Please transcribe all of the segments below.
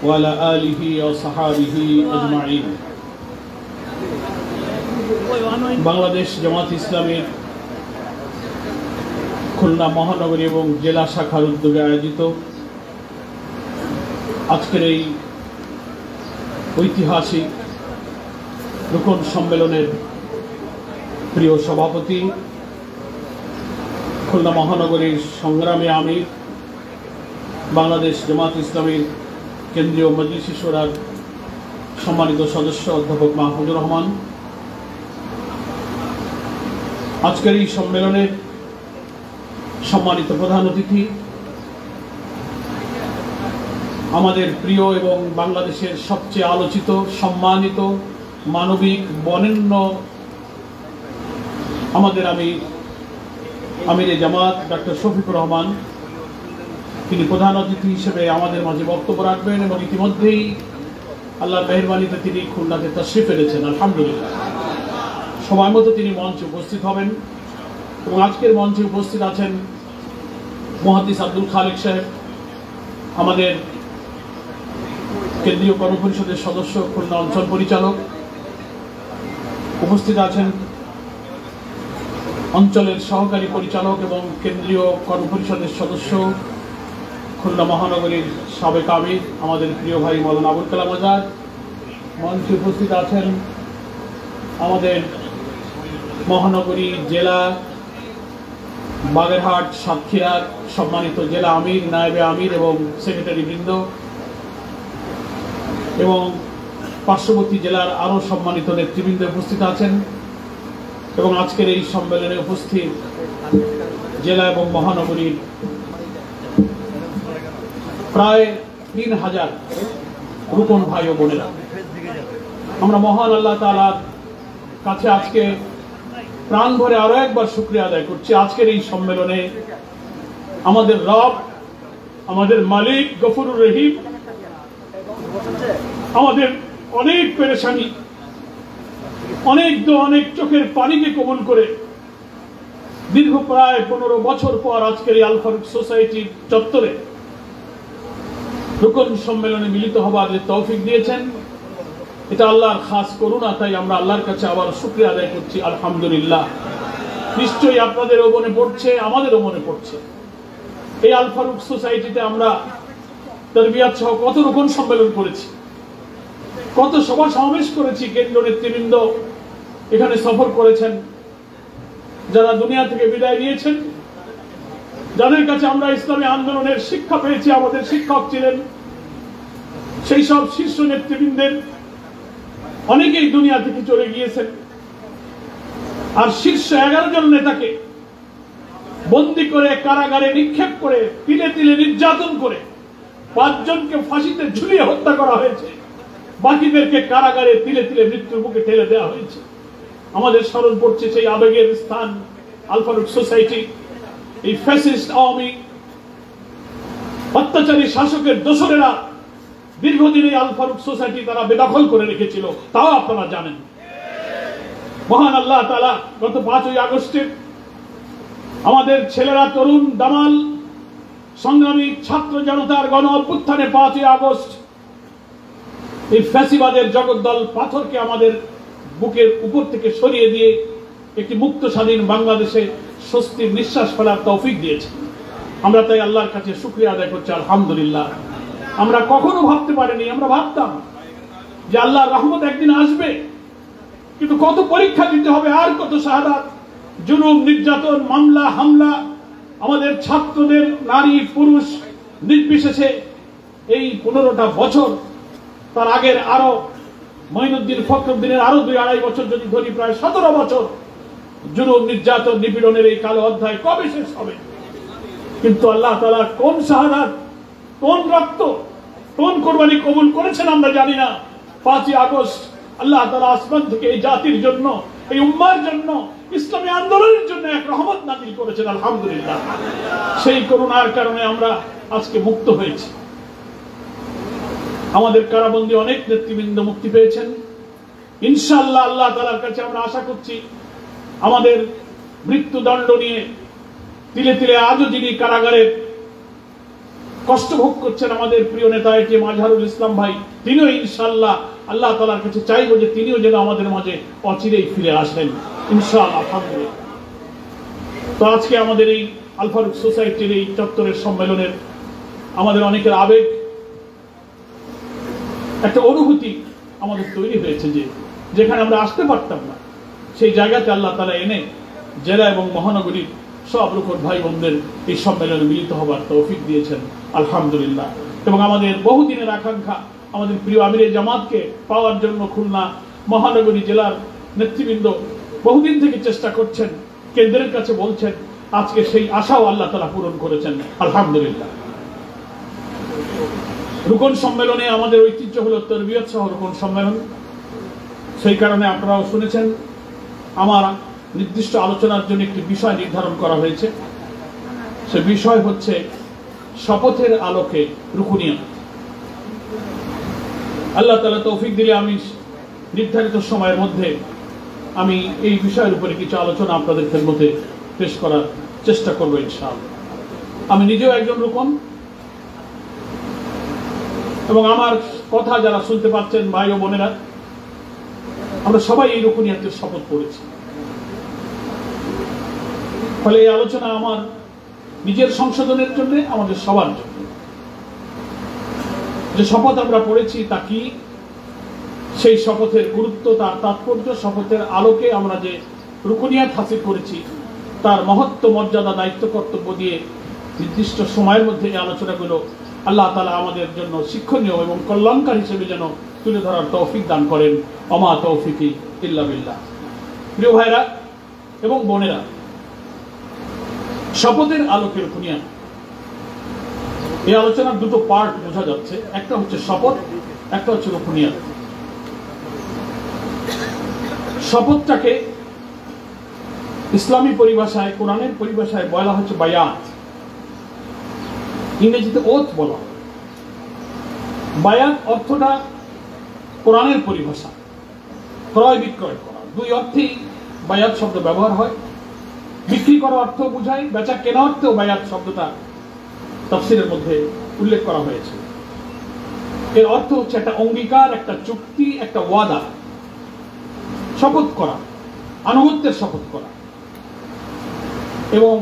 وعلى آله وصحابه أجمعين। বাংলাদেশ জামাত ইসলামীর খুলনা মহানগরী এবং জেলা শাখার উদ্যোগে আয়োজিত আজকের এই ঐতিহাসিক রুকন সম্মেলনের প্রিয় সভাপতি, খুলনা মহানগরীর সংগ্রামী আমির, বাংলাদেশ জামাত ইসলামীর কেন্দ্রীয় মজলিস শুরার সম্মানিত সদস্য অধ্যাপক মাহফুজুর রহমান, আজকের এই সম্মেলনের সম্মানিত প্রধান অতিথি, আমাদের প্রিয় এবং বাংলাদেশের সবচেয়ে আলোচিত, সম্মানিত, মানবিক, বরেণ্য আমাদের আমিরে জামাত ডক্টর শফিকুর রহমান, তিনি প্রধান অতিথি হিসেবে আমাদের মাঝে বক্তব্য রাখবেন এবং ইতিমধ্যেই আল্লাহর মেহেরবানিতে তিনি খুলনাতে তাশরিফ এনেছেন। আলহামদুলিল্লাহ, সময় মতো তিনি মঞ্চে উপস্থিত হবেন এবং আজকের মঞ্চে উপস্থিত আছেন মুহাদ্দিস আব্দুল খালেক সাহেব, আমাদের কেন্দ্রীয় কর্মপরিষদের সদস্য, খুলনা অঞ্চল পরিচালক। উপস্থিত আছেন অঞ্চলের সহকারী পরিচালক এবং কেন্দ্রীয় কর্মপরিষদের সদস্য, খুলনা মহানগরীর সাবেক আমির আমাদের প্রিয় ভাই মাওলানা আবুল কালাম আজাদ। মঞ্চে উপস্থিত আছেন আমাদের মহানগরী, জেলা, বাগেরহাট, সাতক্ষীরার সম্মানিত জেলা আমির, নায়েবে আমির এবং সেক্রেটারি বৃন্দ এবং পার্শ্ববর্তী জেলার আরও সম্মানিত নেতৃবৃন্দ উপস্থিত আছেন এবং আজকের এই সম্মেলনে উপস্থিত জেলা এবং মহানগরীর প্রায় ৩,০০০ রুকন ভাই ও বোনেরা, আমরা মহান আল্লাহ তাআলার কাছে আজকে প্রাণ ভরে আরো একবার শুকরিয়া আদায় করছি। আজকের এই সম্মেলনে আমাদের রব, আমাদের মালিক গফুরুর রহিম আমাদের অনেক পেরেশানি, অনেক চোখের পানিকে কবুল করে দীর্ঘ প্রায় ১৫ বছর পর আজকের এই আল ফারুক সোসাইটির চত্বরে রুকন সম্মেলনে মিলিত হবার যে তৌফিক দিয়েছেন, এটা আল্লাহর খাস করুণা। তাই আমরা আল্লাহর কাছে আবার শুকরিয়া আদায় করছি। আলহামদুলিল্লাহ, নিশ্চয়ই আপনাদেরও মনে পড়ছে, আমাদেরও মনে পড়ছে এই আল ফারুক সোসাইটিতে আমরা তারবিয়াত সহ কত রুকন সম্মেলন করেছি, কত সভা সমাবেশ করেছি। কেন্দ্রীয় নেতৃবৃন্দ এখানে সফর করেছেন, যারা দুনিয়া থেকে বিদায় নিয়েছেন, যাদের কাছে আমরা ইসলামী আন্দোলনের শিক্ষা পেয়েছি, আমাদের শিক্ষক ছিলেন, সেই সব শীর্ষ নেতৃবৃন্দের অনেকেই দুনিয়া থেকে চলে গিয়েছেন। আর শীর্ষ 11 জন নেতাকে বন্দী করে, কারাগারে নিক্ষেপ করে, তিলে তিলে নির্যাতন করে 5 জনকে ফাঁসিতে ঝুলিয়ে হত্যা করা হয়েছে, বাকিদেরকে কারাগারে তিলে তিলে মৃত্যুর মুখে ঠেলে দেওয়া হয়েছে। আমাদের স্মরণ পড়ছে সেই আবেগের স্থান আল ফারুক সোসাইটি। এই ফ্যাসিস্ট আওয়ামী অত্যাচারী শাসকের দোসরেরা দীর্ঘদিন এই আল ফারুক সোসাইটি তারা বেদখল করে রেখেছিল, তাও আপনারা জানেন। মহান আল্লাহ তাআলা গত 5ই আগস্টে আমাদের ছেলেরা, তরুণ, দামাল সংগ্রামী ছাত্র জনতার গণ অভ্যুত্থানে 5ই আগস্ট এই ফ্যাসিবাদের জগদ্দল পাথরকে আমাদের বুকের উপর থেকে সরিয়ে দিয়ে একটি মুক্ত স্বাধীন বাংলাদেশে স্বস্তির নিঃশ্বাস ফেলার তৌফিক দিয়েছে। আমরা তাই আল্লাহর কাছে শুকরিয়া আদায় করছি। আলহামদুলিল্লাহ, আমরা কখনো ভাবতে পারিনি, আমরা ভাবতাম যে আল্লাহর রহমত একদিন আসবে, কিন্তু কত পরীক্ষা দিতে হবে, আর কত শাহাদাত, জুলুম, নির্যাতন, মামলা, হামলা, আমাদের ছাত্রদের, নারী পুরুষ নির্বিশেষে এই 15টা বছর, তার আগের আরো মঈনুদ্দিন ফখরুদ্দিনের আরো 2-2.5 বছর যদি ধরি, প্রায় 17 বছর জুলুম, নির্যাতন, নিপীড়নের এই কালো অধ্যায় কবে শেষ হবে? কিন্তু আল্লাহ তাআলা কোন শাহাদাত, কোন রক্ত, কোন কোরবানি কবুল করেছেন আমরা জানি না। 5ই আগস্ট আল্লাহ তাআলা আসমান থেকে এই জাতির জন্য, এই উম্মার জন্য, ইসলামী আন্দোলনের জন্য এক রহমত নাযিল করেছেন। আলহামদুলিল্লাহ, সেই করুণার কারণে আমরা আজকে মুক্ত হয়েছি। আমাদের কারাবন্দী অনেক নেতৃবৃন্দ মুক্তি পেয়েছেন। ইনশাআল্লাহ আল্লাহ তাআলার কাছে আমরা আশা করছি আমাদের মৃত্যুদণ্ড নিয়ে তিলে তিলে আজও যিনি কারাগারে কষ্ট ভোগ করছেন আমাদের প্রিয় নেতা এটিএম আজহারুল ইসলাম ভাই, তিনিও ইনশাআল্লাহ আল্লাহ তাআলার কাছে চাইবো যে তিনিও যেন আমাদের মাঝে অচিরেই ফিরে আসেন ইনশাআল্লাহ। আলহামদুলিল্লাহ। তো আজকে আমাদের এই আল ফারুক সোসাইটির এই চত্বরের সম্মেলনের আমাদের অনেকের আবেগ, একটা অনুভূতি আমাদের তৈরি হয়েছে যে যেখানে আমরা আসতে পারতাম না সেই জায়গাতে আল্লাহ তাআলা এনে জেলা এবং মহানগরীর সব রকম ভাই বোনদের এই সম্মেলনে মিলিত হবার তৌফিক দিয়েছেন আলহামদুলিল্লাহ। এবং আমাদের বহুদিনের আকাঙ্ক্ষা আমাদের প্রিয় আমিরে জামাতকে পাওয়ার জন্য খুলনা মহানগরী জেলার নেতৃবৃন্দ বহুদিন থেকে চেষ্টা করছেন, কেন্দ্রের কাছে বলছেন, আজকে সেই আশাও আল্লাহ তাআলা পূরণ করেছেন আলহামদুলিল্লাহ। রুকন সম্মেলনে আমাদের ঐতিহ্য হলো তরবিয়ত সহ রুকন সম্মেলন। সেই কারণে আপনারাও শুনেছেন আমার নির্দিষ্ট আলোচনার জন্য একটি বিষয় নির্ধারণ করা হয়েছে। সে বিষয় হচ্ছে শপথের আলোকে রুকুনিয়ত। আল্লাহ তাআলা তৌফিক দিলে আমি নির্ধারিত সময়ের মধ্যে আমি এই বিষয়ের উপরে কিছু আলোচনা আপনাদের খেদমতে পেশ করার চেষ্টা করবো ইনশাআল্লাহ। আমি নিজেও একজন রুকন এবং আমার কথা যারা শুনতে পাচ্ছেন ভাই ও বোনেরা, আমরা সবাই এই রুকুনিয়তের শপথ করেছি। ফলে এই আলোচনা আমার নিজের সংশোধনের জন্য, আমাদের সবার জন্য। যে শপথ আমরা পড়েছি তা কি, সেই শপথের গুরুত্ব, তার তাৎপর্য, শপথের আলোকে আমরা যে রুকুনিয়াত হাসিল করেছি তার মহত্ব, মর্যাদা, দায়িত্ব, কর্তব্য দিয়ে নির্দিষ্ট সময়ের মধ্যে এই আলোচনাগুলো আল্লাহ তাআলা আমাদের জন্য শিক্ষণীয় এবং কল্যাণকার হিসেবে যেন তুলে ধরার তৌফিক দান করেন। ওমা তৌফিকি ইল্লা বিল্লাহ। প্রিয় ভাইরা এবং বোনেরা, শপথের আলোকে রুকুনিয়াত, এই আলোচনার দুটো পার্ট বোঝা যাচ্ছে। একটা হচ্ছে শপথ, একটা হচ্ছে রুকুনিয়াত। শপথটাকে ইসলামী পরিভাষায়, কোরআনের পরিভাষায় বলা হচ্ছে বায়াত, ইংরেজিতে ওথ বলা। বায়াত অর্থটা কোরআনের পরিভাষা, ক্রয় বিক্রয় করা, দুই অর্থেই বায়াত শব্দ ব্যবহার হয়। বিক্রি করা অর্থ বোঝায়, বেচা কেনা অর্থেও বায়াত শব্দটা তাফসীরের মধ্যে উল্লেখ করা হয়েছে। এর অর্থ হচ্ছে একটা অঙ্গীকার, একটা চুক্তি, একটা ওয়াদা, শপথ করা, আনুগত্যের শপথ করা। এবং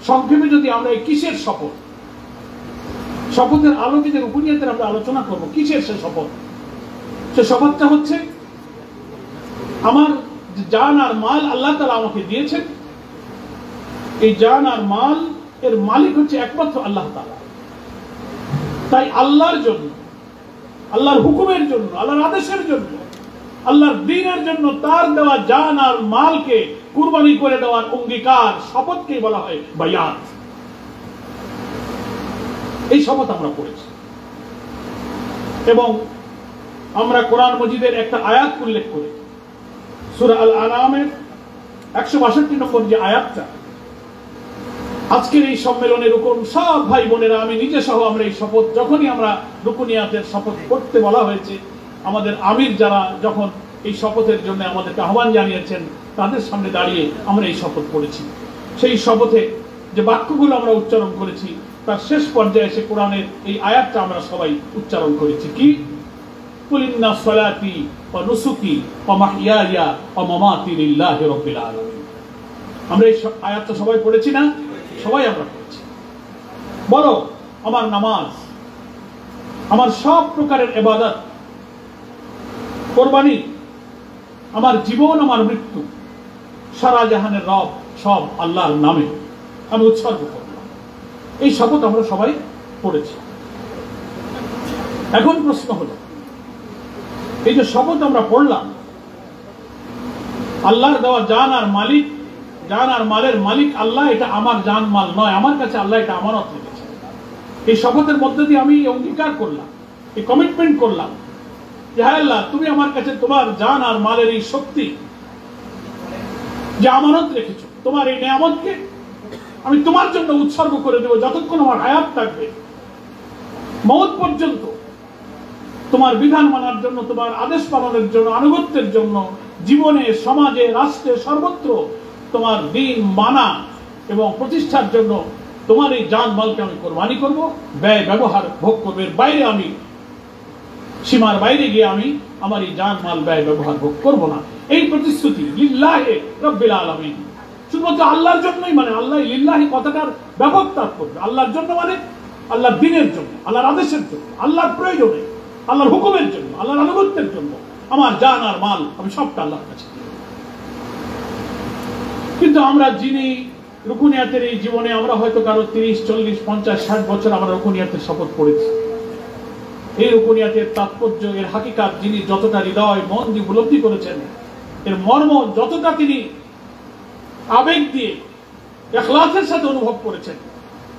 সংক্ষেপে যদি আমরা এই কিসের শপথ, শপথের আলোকে যে রুকুনিয়াতের আমরা আলোচনা করব, কিসের সে শপথ? সে শপথটা হচ্ছে আমার জান আর মাল আল্লাহ তাআলা আমাকে দিয়েছেন। এই জান আর মাল এর মালিক হচ্ছে একমাত্র আল্লাহ তাআলা। তাই আল্লাহর জন্য, আল্লাহর হুকুমের জন্য, আল্লাহর আদেশের জন্য, আল্লাহর দ্বীনের জন্য তার দেওয়া জান আর মালকে কুরবানি করে দেওয়ার অঙ্গীকার, শপথকেই বলা হয় বায়াত। এই শপথ আমরা পড়েছি এবং আমরা কোরআন মজিদের একটা আয়াত উল্লেখ করি, সূরা আল আনামের 162 নম্বর যে আয়াতটা। আজকের এই সম্মেলনে রুকুন সব ভাই বোনেরা, আমি নিজে সহ, আমরা এই শপথ যখনই আমরা রুকুনিয়াতের শপথ করতে বলা হয়েছে, আমাদের আমির যারা যখন এই শপথের জন্য আমাদেরকে আহ্বান জানিয়েছেন, তাদের সামনে দাঁড়িয়ে আমরা এই শপথ করেছি। সেই শপথে যে বাক্যগুলো আমরা উচ্চারণ করেছি তার শেষ পর্যায়ে এসে কোরআনের এই আয়াতটা আমরা সবাই উচ্চারণ করেছি। কি? কুল ইন্না সলাতি ওয়া নুসুকি ওয়া মাহইয়ায়া ওয়া মামাতি লিল্লাহি রাব্বিল আলামিন। আমরা এই আয়াতটা সবাই পড়েছি না? সবাই আমরা পড়েছি। বলো, আমার নামাজ, আমার সব প্রকারের ইবাদত, কুরবানি, আমার জীবন, আমার মৃত্যু, সারা জাহানের রব সব আল্লাহর নামে আমি উৎসর্গ করলাম। এই শপথ আমরা সবাই পড়েছি। এখন প্রশ্ন হলো, এই যে শপথ আমরা পড়লাম, আল্লাহর দেওয়া জান আর মালিক, জান আর মালের মালিক আল্লাহ, এটা আমার জান মাল নয়, আমার কাছে আল্লাহ এটা আমানত রেখেছে। এই শপথের মধ্যে দিয়ে আমি অঙ্গীকার করলাম, এই কমিটমেন্ট করলাম যে হ্যাঁ আল্লাহ, তুমি আমার কাছে তোমার জান আর মালের এই শক্তি যে আমানত রেখেছো, তোমার এই নিয়ামতকে আমি তোমার জন্য উৎসর্গ করে দেব যতক্ষণ আমার হায়াত থাকবে, মওত পর্যন্ত। তোমার বিধান মানার জন্য, তোমার আদেশ পালনের জন্য, আনুগত্যের জন্য, জীবনে, সমাজে, রাষ্ট্রে, সর্বত্র তোমার দ্বীন মানা এবং প্রতিষ্ঠার জন্য তোমার এই জান মালকে আমি কোরবানি করব, ব্যয় ব্যবহার ভোগ করবো, এর বাইরে আমি সীমার বাইরে গিয়ে আমি আমার এই জান মাল ব্যয় ব্যবহার ভোগ করব না। এই প্রতিশ্রুতি লিল্লাহি রাব্বিল আলামিন, শুধুমাত্র আল্লাহর জন্যই, মানে আল্লাহ লিল্লাহি কথাটার ব্যাপক তাৎপর্য। আল্লাহর জন্য মানে আল্লাহর দ্বীনের জন্য, আল্লাহর আদেশের জন্য, আল্লাহর প্রয়োজনে, আল্লাহর হুকুমের জন্য, আল্লাহর আনুগত্যের জন্য আমার জান আর মাল আমি সবটা আল্লাহর কাছে। কিন্তু আমরা যিনি রুকুনিয়াতের এই জীবনে আমরা হয়তো কারো 30, 40, 50, 60 বছর আমরা রুকুনিয়াতের শপথ পড়েছি। এই রুকুনিয়াতের তাৎপর্য, এর হাকিকাত যিনি যতটা হৃদয় মন দিয়ে উপলব্ধি করেছেন, এর মর্ম যতটা তিনি আবেগ দিয়ে ইখলাসের সাথে অনুভব করেছেন,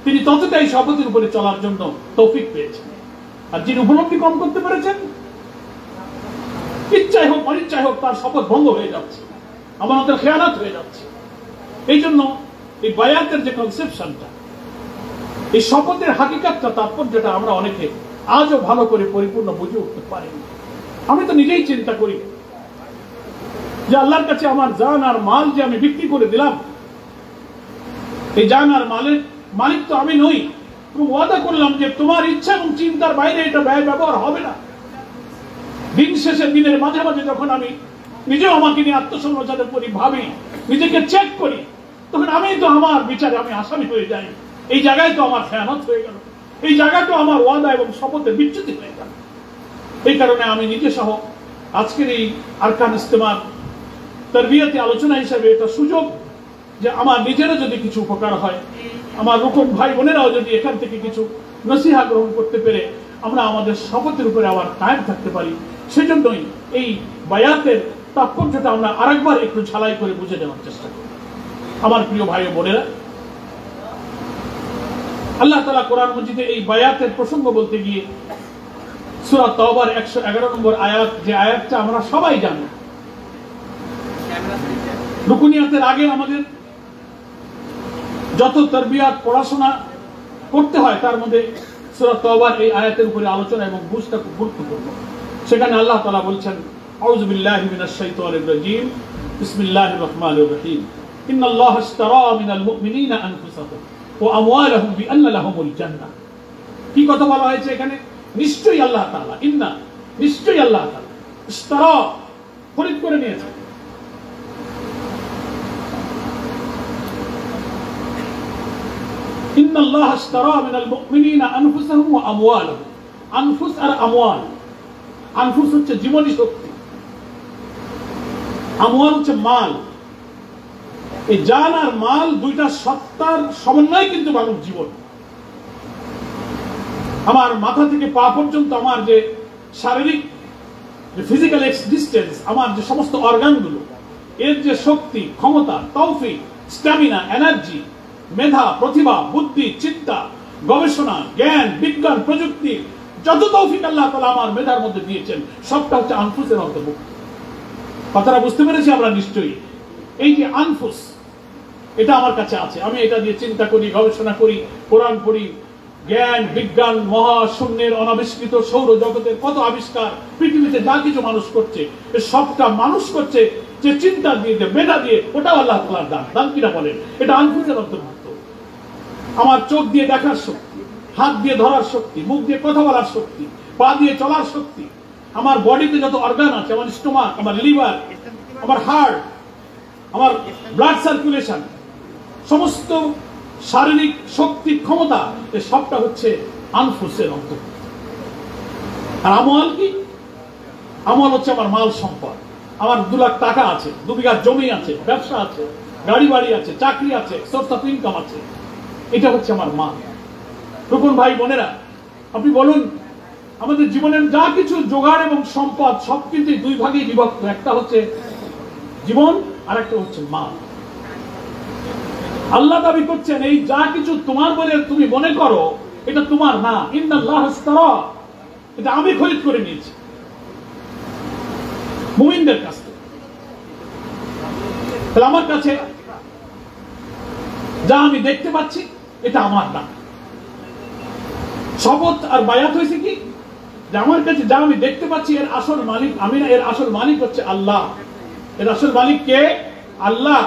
তিনি ততটাই শপথের উপরে চলার জন্য তৌফিক পেয়েছেন। আর যিনি উপলব্ধি কম করতে পেরেছেন, ইচ্ছাই হোক অনিচ্ছাই হোক তার শপথ ভঙ্গ হয়ে যাচ্ছে, আমানতের খেয়ানত হয়ে যাচ্ছে। এই জন্য এই বায়াতের যে কনসেপশনটা, এই শপথের হাকিকাতটা, তাৎপর্যটা আমরা অনেকে আজও ভালো করে পরিপূর্ণ বুঝে উঠতে পারিনি। আমি তো নিজেই চিন্তা করি যে আল্লাহর কাছে আমার জান আর মাল যে আমি বিক্রি করে দিলাম, এই জান আর মালের মালিক তো আমি নই। ওয়াদা করলাম যে তোমার ইচ্ছা এবং চিন্তার বাইরে এটা ব্যয় ব্যবহার হবে না। দিন শেষে দিনের মাঝে মাঝে যখন আমি নিজেও আমাকে নিয়ে আত্মসমালোচনা করি, ভাবি, নিজেকে চেক করি, তখন আমি তো আমার বিচারে আমি আসামি হয়ে যাই। এই জায়গায় তো আমার খেয়ানত হয়ে গেল, এই জায়গাটা আমার ওয়াদা এবং শপথের বিচ্যুতি হয়ে গেল। এই কারণে আমি নিজে সহ আজকের এই আরকান ইস্তেমার তারবিয়াতি আলোচনা হিসেবে এটা সুযোগ যে আমার নিজেরও যদি কিছু উপকার হয়, আমার রুকন ভাই বোনেরাও যদি এখান থেকে কিছু নসিহা গ্রহণ করতে পেরে আমরা আমাদের শপথের উপরে আবার কায়েম থাকতে পারি, সেজন্যই এই বায়াতের তাৎপর্যটা আমরা আরেকবার একটু ঝালাই করে বুঝে নেওয়ার চেষ্টা করি। আমার প্রিয় ভাই ও বোনেরা, আল্লাহ তাআলা কোরআন মজিদে এই বায়াতের প্রসঙ্গ বলতে গিয়ে সূরা তাওবার 111 নম্বর আয়াত, যে আয়াতটা আমরা সবাই জানি। রুকুনিয়াতের আগে আমাদের যত তারবিয়াত পড়াশোনা করতে হয় তার মধ্যে সূরা তাওবার এই আয়াতের উপরে আলোচনা এবং বুঝটা খুব গুরুত্বপূর্ণ। সেখানে আল্লাহ তাআলা বলছেন, আউযু বিল্লাহি মিনাশ শাইতানির রাজীম, বিসমিল্লাহির রহমানির রহিম, ইন্নাল্লাহা ইশতারা মিনাল মুমিনিনা আনফুসাহুম ওয়া আমওয়ালাহুম বিআন্না লাহুমুল জান্নাহ। কি কথা বলা হয়েছে এখানে? নিশ্চয়ই আল্লাহ তাআলা, ইন্না, নিশ্চয়ই আল্লাহ তাআলা, ইশতারা, খরিদ করে নিয়েছেন, ইন্নাল্লাহা ইশতারা মিনাল মুমিনিনা আনফুসাহুম ওয়া আমওয়ালাহুম। আনফুস আর আমওয়াল, আনফুস হচ্ছে জীবনী শক্তি, আমওয়াল হচ্ছে মাল। এই জান আর মাল দুইটা সত্তার সমন্বয় কিন্তু মানব জীবন। আমার মাথা থেকে পা পর্যন্ত আমার যে শারীরিক ফিজিক্যাল এক্সিস্টেন্স, আমার যে সমস্ত অর্গানগুলো, এর যে শক্তি, ক্ষমতা, তৌফিক, স্ট্যামিনা, এনার্জি, মেধা, প্রতিভা, বুদ্ধি, চিন্তা, গবেষণা, জ্ঞান, বিজ্ঞান, প্রযুক্তি, যত তৌফিক আল্লাহ তাআলা আমার মেধার মধ্যে দিয়েছেন সবটা হচ্ছে আনফুসের অন্তর্ভুক্ত। কথাটা বুঝতে পেরেছি আমরা নিশ্চয়ই? এই যে আনফুস, এটা আমার কাছে আছে, আমি এটা দিয়ে চিন্তা করি, গবেষণা করি, কোরআন পড়ি, জ্ঞান, বিজ্ঞান, মহাশূন্যের অনাবিষ্কৃত সৌর জগতের কত আবিষ্কার, পৃথিবীতে যা কিছু মানুষ করছে, সবটা মানুষ করছে যে চিন্তা দিয়ে, মেধা দিয়ে, ওটাও আল্লাহ তাআলার দান। দান কিনা বলেন? এটা আনফুসের অন্তর্ভুক্ত। আমার চোখ দিয়ে দেখার শক্তি, হাত দিয়ে ধরার শক্তি, মুখ দিয়ে কথা বলার শক্তি, পা দিয়ে চলার শক্তি, আমার বডিতে যত অর্গান আছে, আমার স্টোমাক, আমার লিভার, আমার হার্ট, আমার ব্লাড সার্কুলেশন, সমস্ত শারীরিক শক্তি, ক্ষমতা, এই সবটা হচ্ছে আনফুসের অন্তর্ভুক্ত। আর আমল কি? আমল হচ্ছে আমার মাল সম্পদ। আমার 2 লাখ টাকা আছে, 2 বিঘা জমি আছে, ব্যবসা আছে, গাড়ি বাড়ি আছে, চাকরি আছে, সোর্স অফ ইনকাম আছে, এটা হচ্ছে আমার মাল। রুকুন ভাই বোনেরা, আপনি বলুন, আমাদের জীবনের যা কিছু জোগাড় এবং সম্পদ সব কিন্তু 2 ভাগে বিভক্ত। একটা হচ্ছে জীবন, আর একটা হচ্ছে মাল। আল্লাহ দাবি করছেন এই যা কিছু তোমার বলে তুমি মনে করো এটা তোমার না, ইন্নাল্লাহা ইশতারা, এটা আমি খরিদ করে নিয়েছি মুমিনদের কাছ থেকে। তাহলে আমার কাছে যা আমি দেখতে পাচ্ছি এটা আমার না। শপথ আর বায়াত হয়েছে কি? যে আমার কাছে যা আমি দেখতে পাচ্ছি এর আসল মালিক আমি না, এর আসল মালিক হচ্ছে আল্লাহ। এর আসল মালিক কে? আল্লাহ।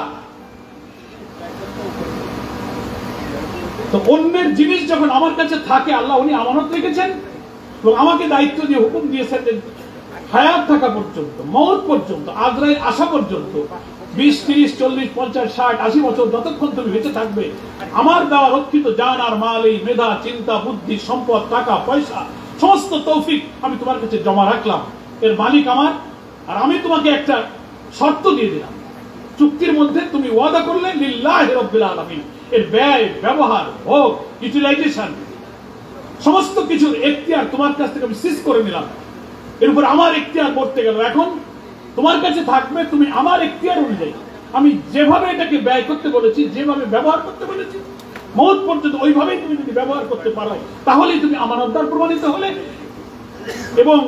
তো অন্যের জিনিস যখন আমার কাছে থাকে, আল্লাহ উনি আমানত রেখেছেন এবং আমাকে দায়িত্ব দিয়ে হুকুম দিয়েছেন যে হায়াত থাকা পর্যন্ত, মওত পর্যন্ত, আজরাইল আসা পর্যন্ত 20, 30, 40, 50, 60, 80 বছর যতক্ষণ তুমি বেঁচে থাকবে, আমার দেওয়া রক্ষিত জান আর মাল, এই মেধা, চিন্তা, বুদ্ধি, সম্পদ, টাকা পয়সা, সমস্ত তৌফিক আমি তোমার কাছে জমা রাখলাম। এর মালিক আমার, আর আমি তোমাকে একটা শর্ত দিয়ে দিলাম। চুক্তির মধ্যে তুমি ওয়াদা করলে লিল্লাহি রাব্বিল আলামিন, এর ব্যয়, ব্যবহার, ভোগ, ইউটিলাইজেশন, সমস্ত কিছুর এখতিয়ার তোমার কাছ থেকে আমি সিজ করে নিলাম। এর উপর আমার এখতিয়ার করতে গেল, এখন তোমার কাছে থাকবে, তুমি আমার এখতিয়ার অনুযায়ী আমি যেভাবে এটাকে ব্যয় করতে বলেছি, যেভাবে ব্যবহার করতে বলেছি, মওত পর্যন্ত ওইভাবেই তুমি যদি ব্যবহার করতে পারো, তাহলেই তুমি আমানতদার প্রমাণিত হলে। এবং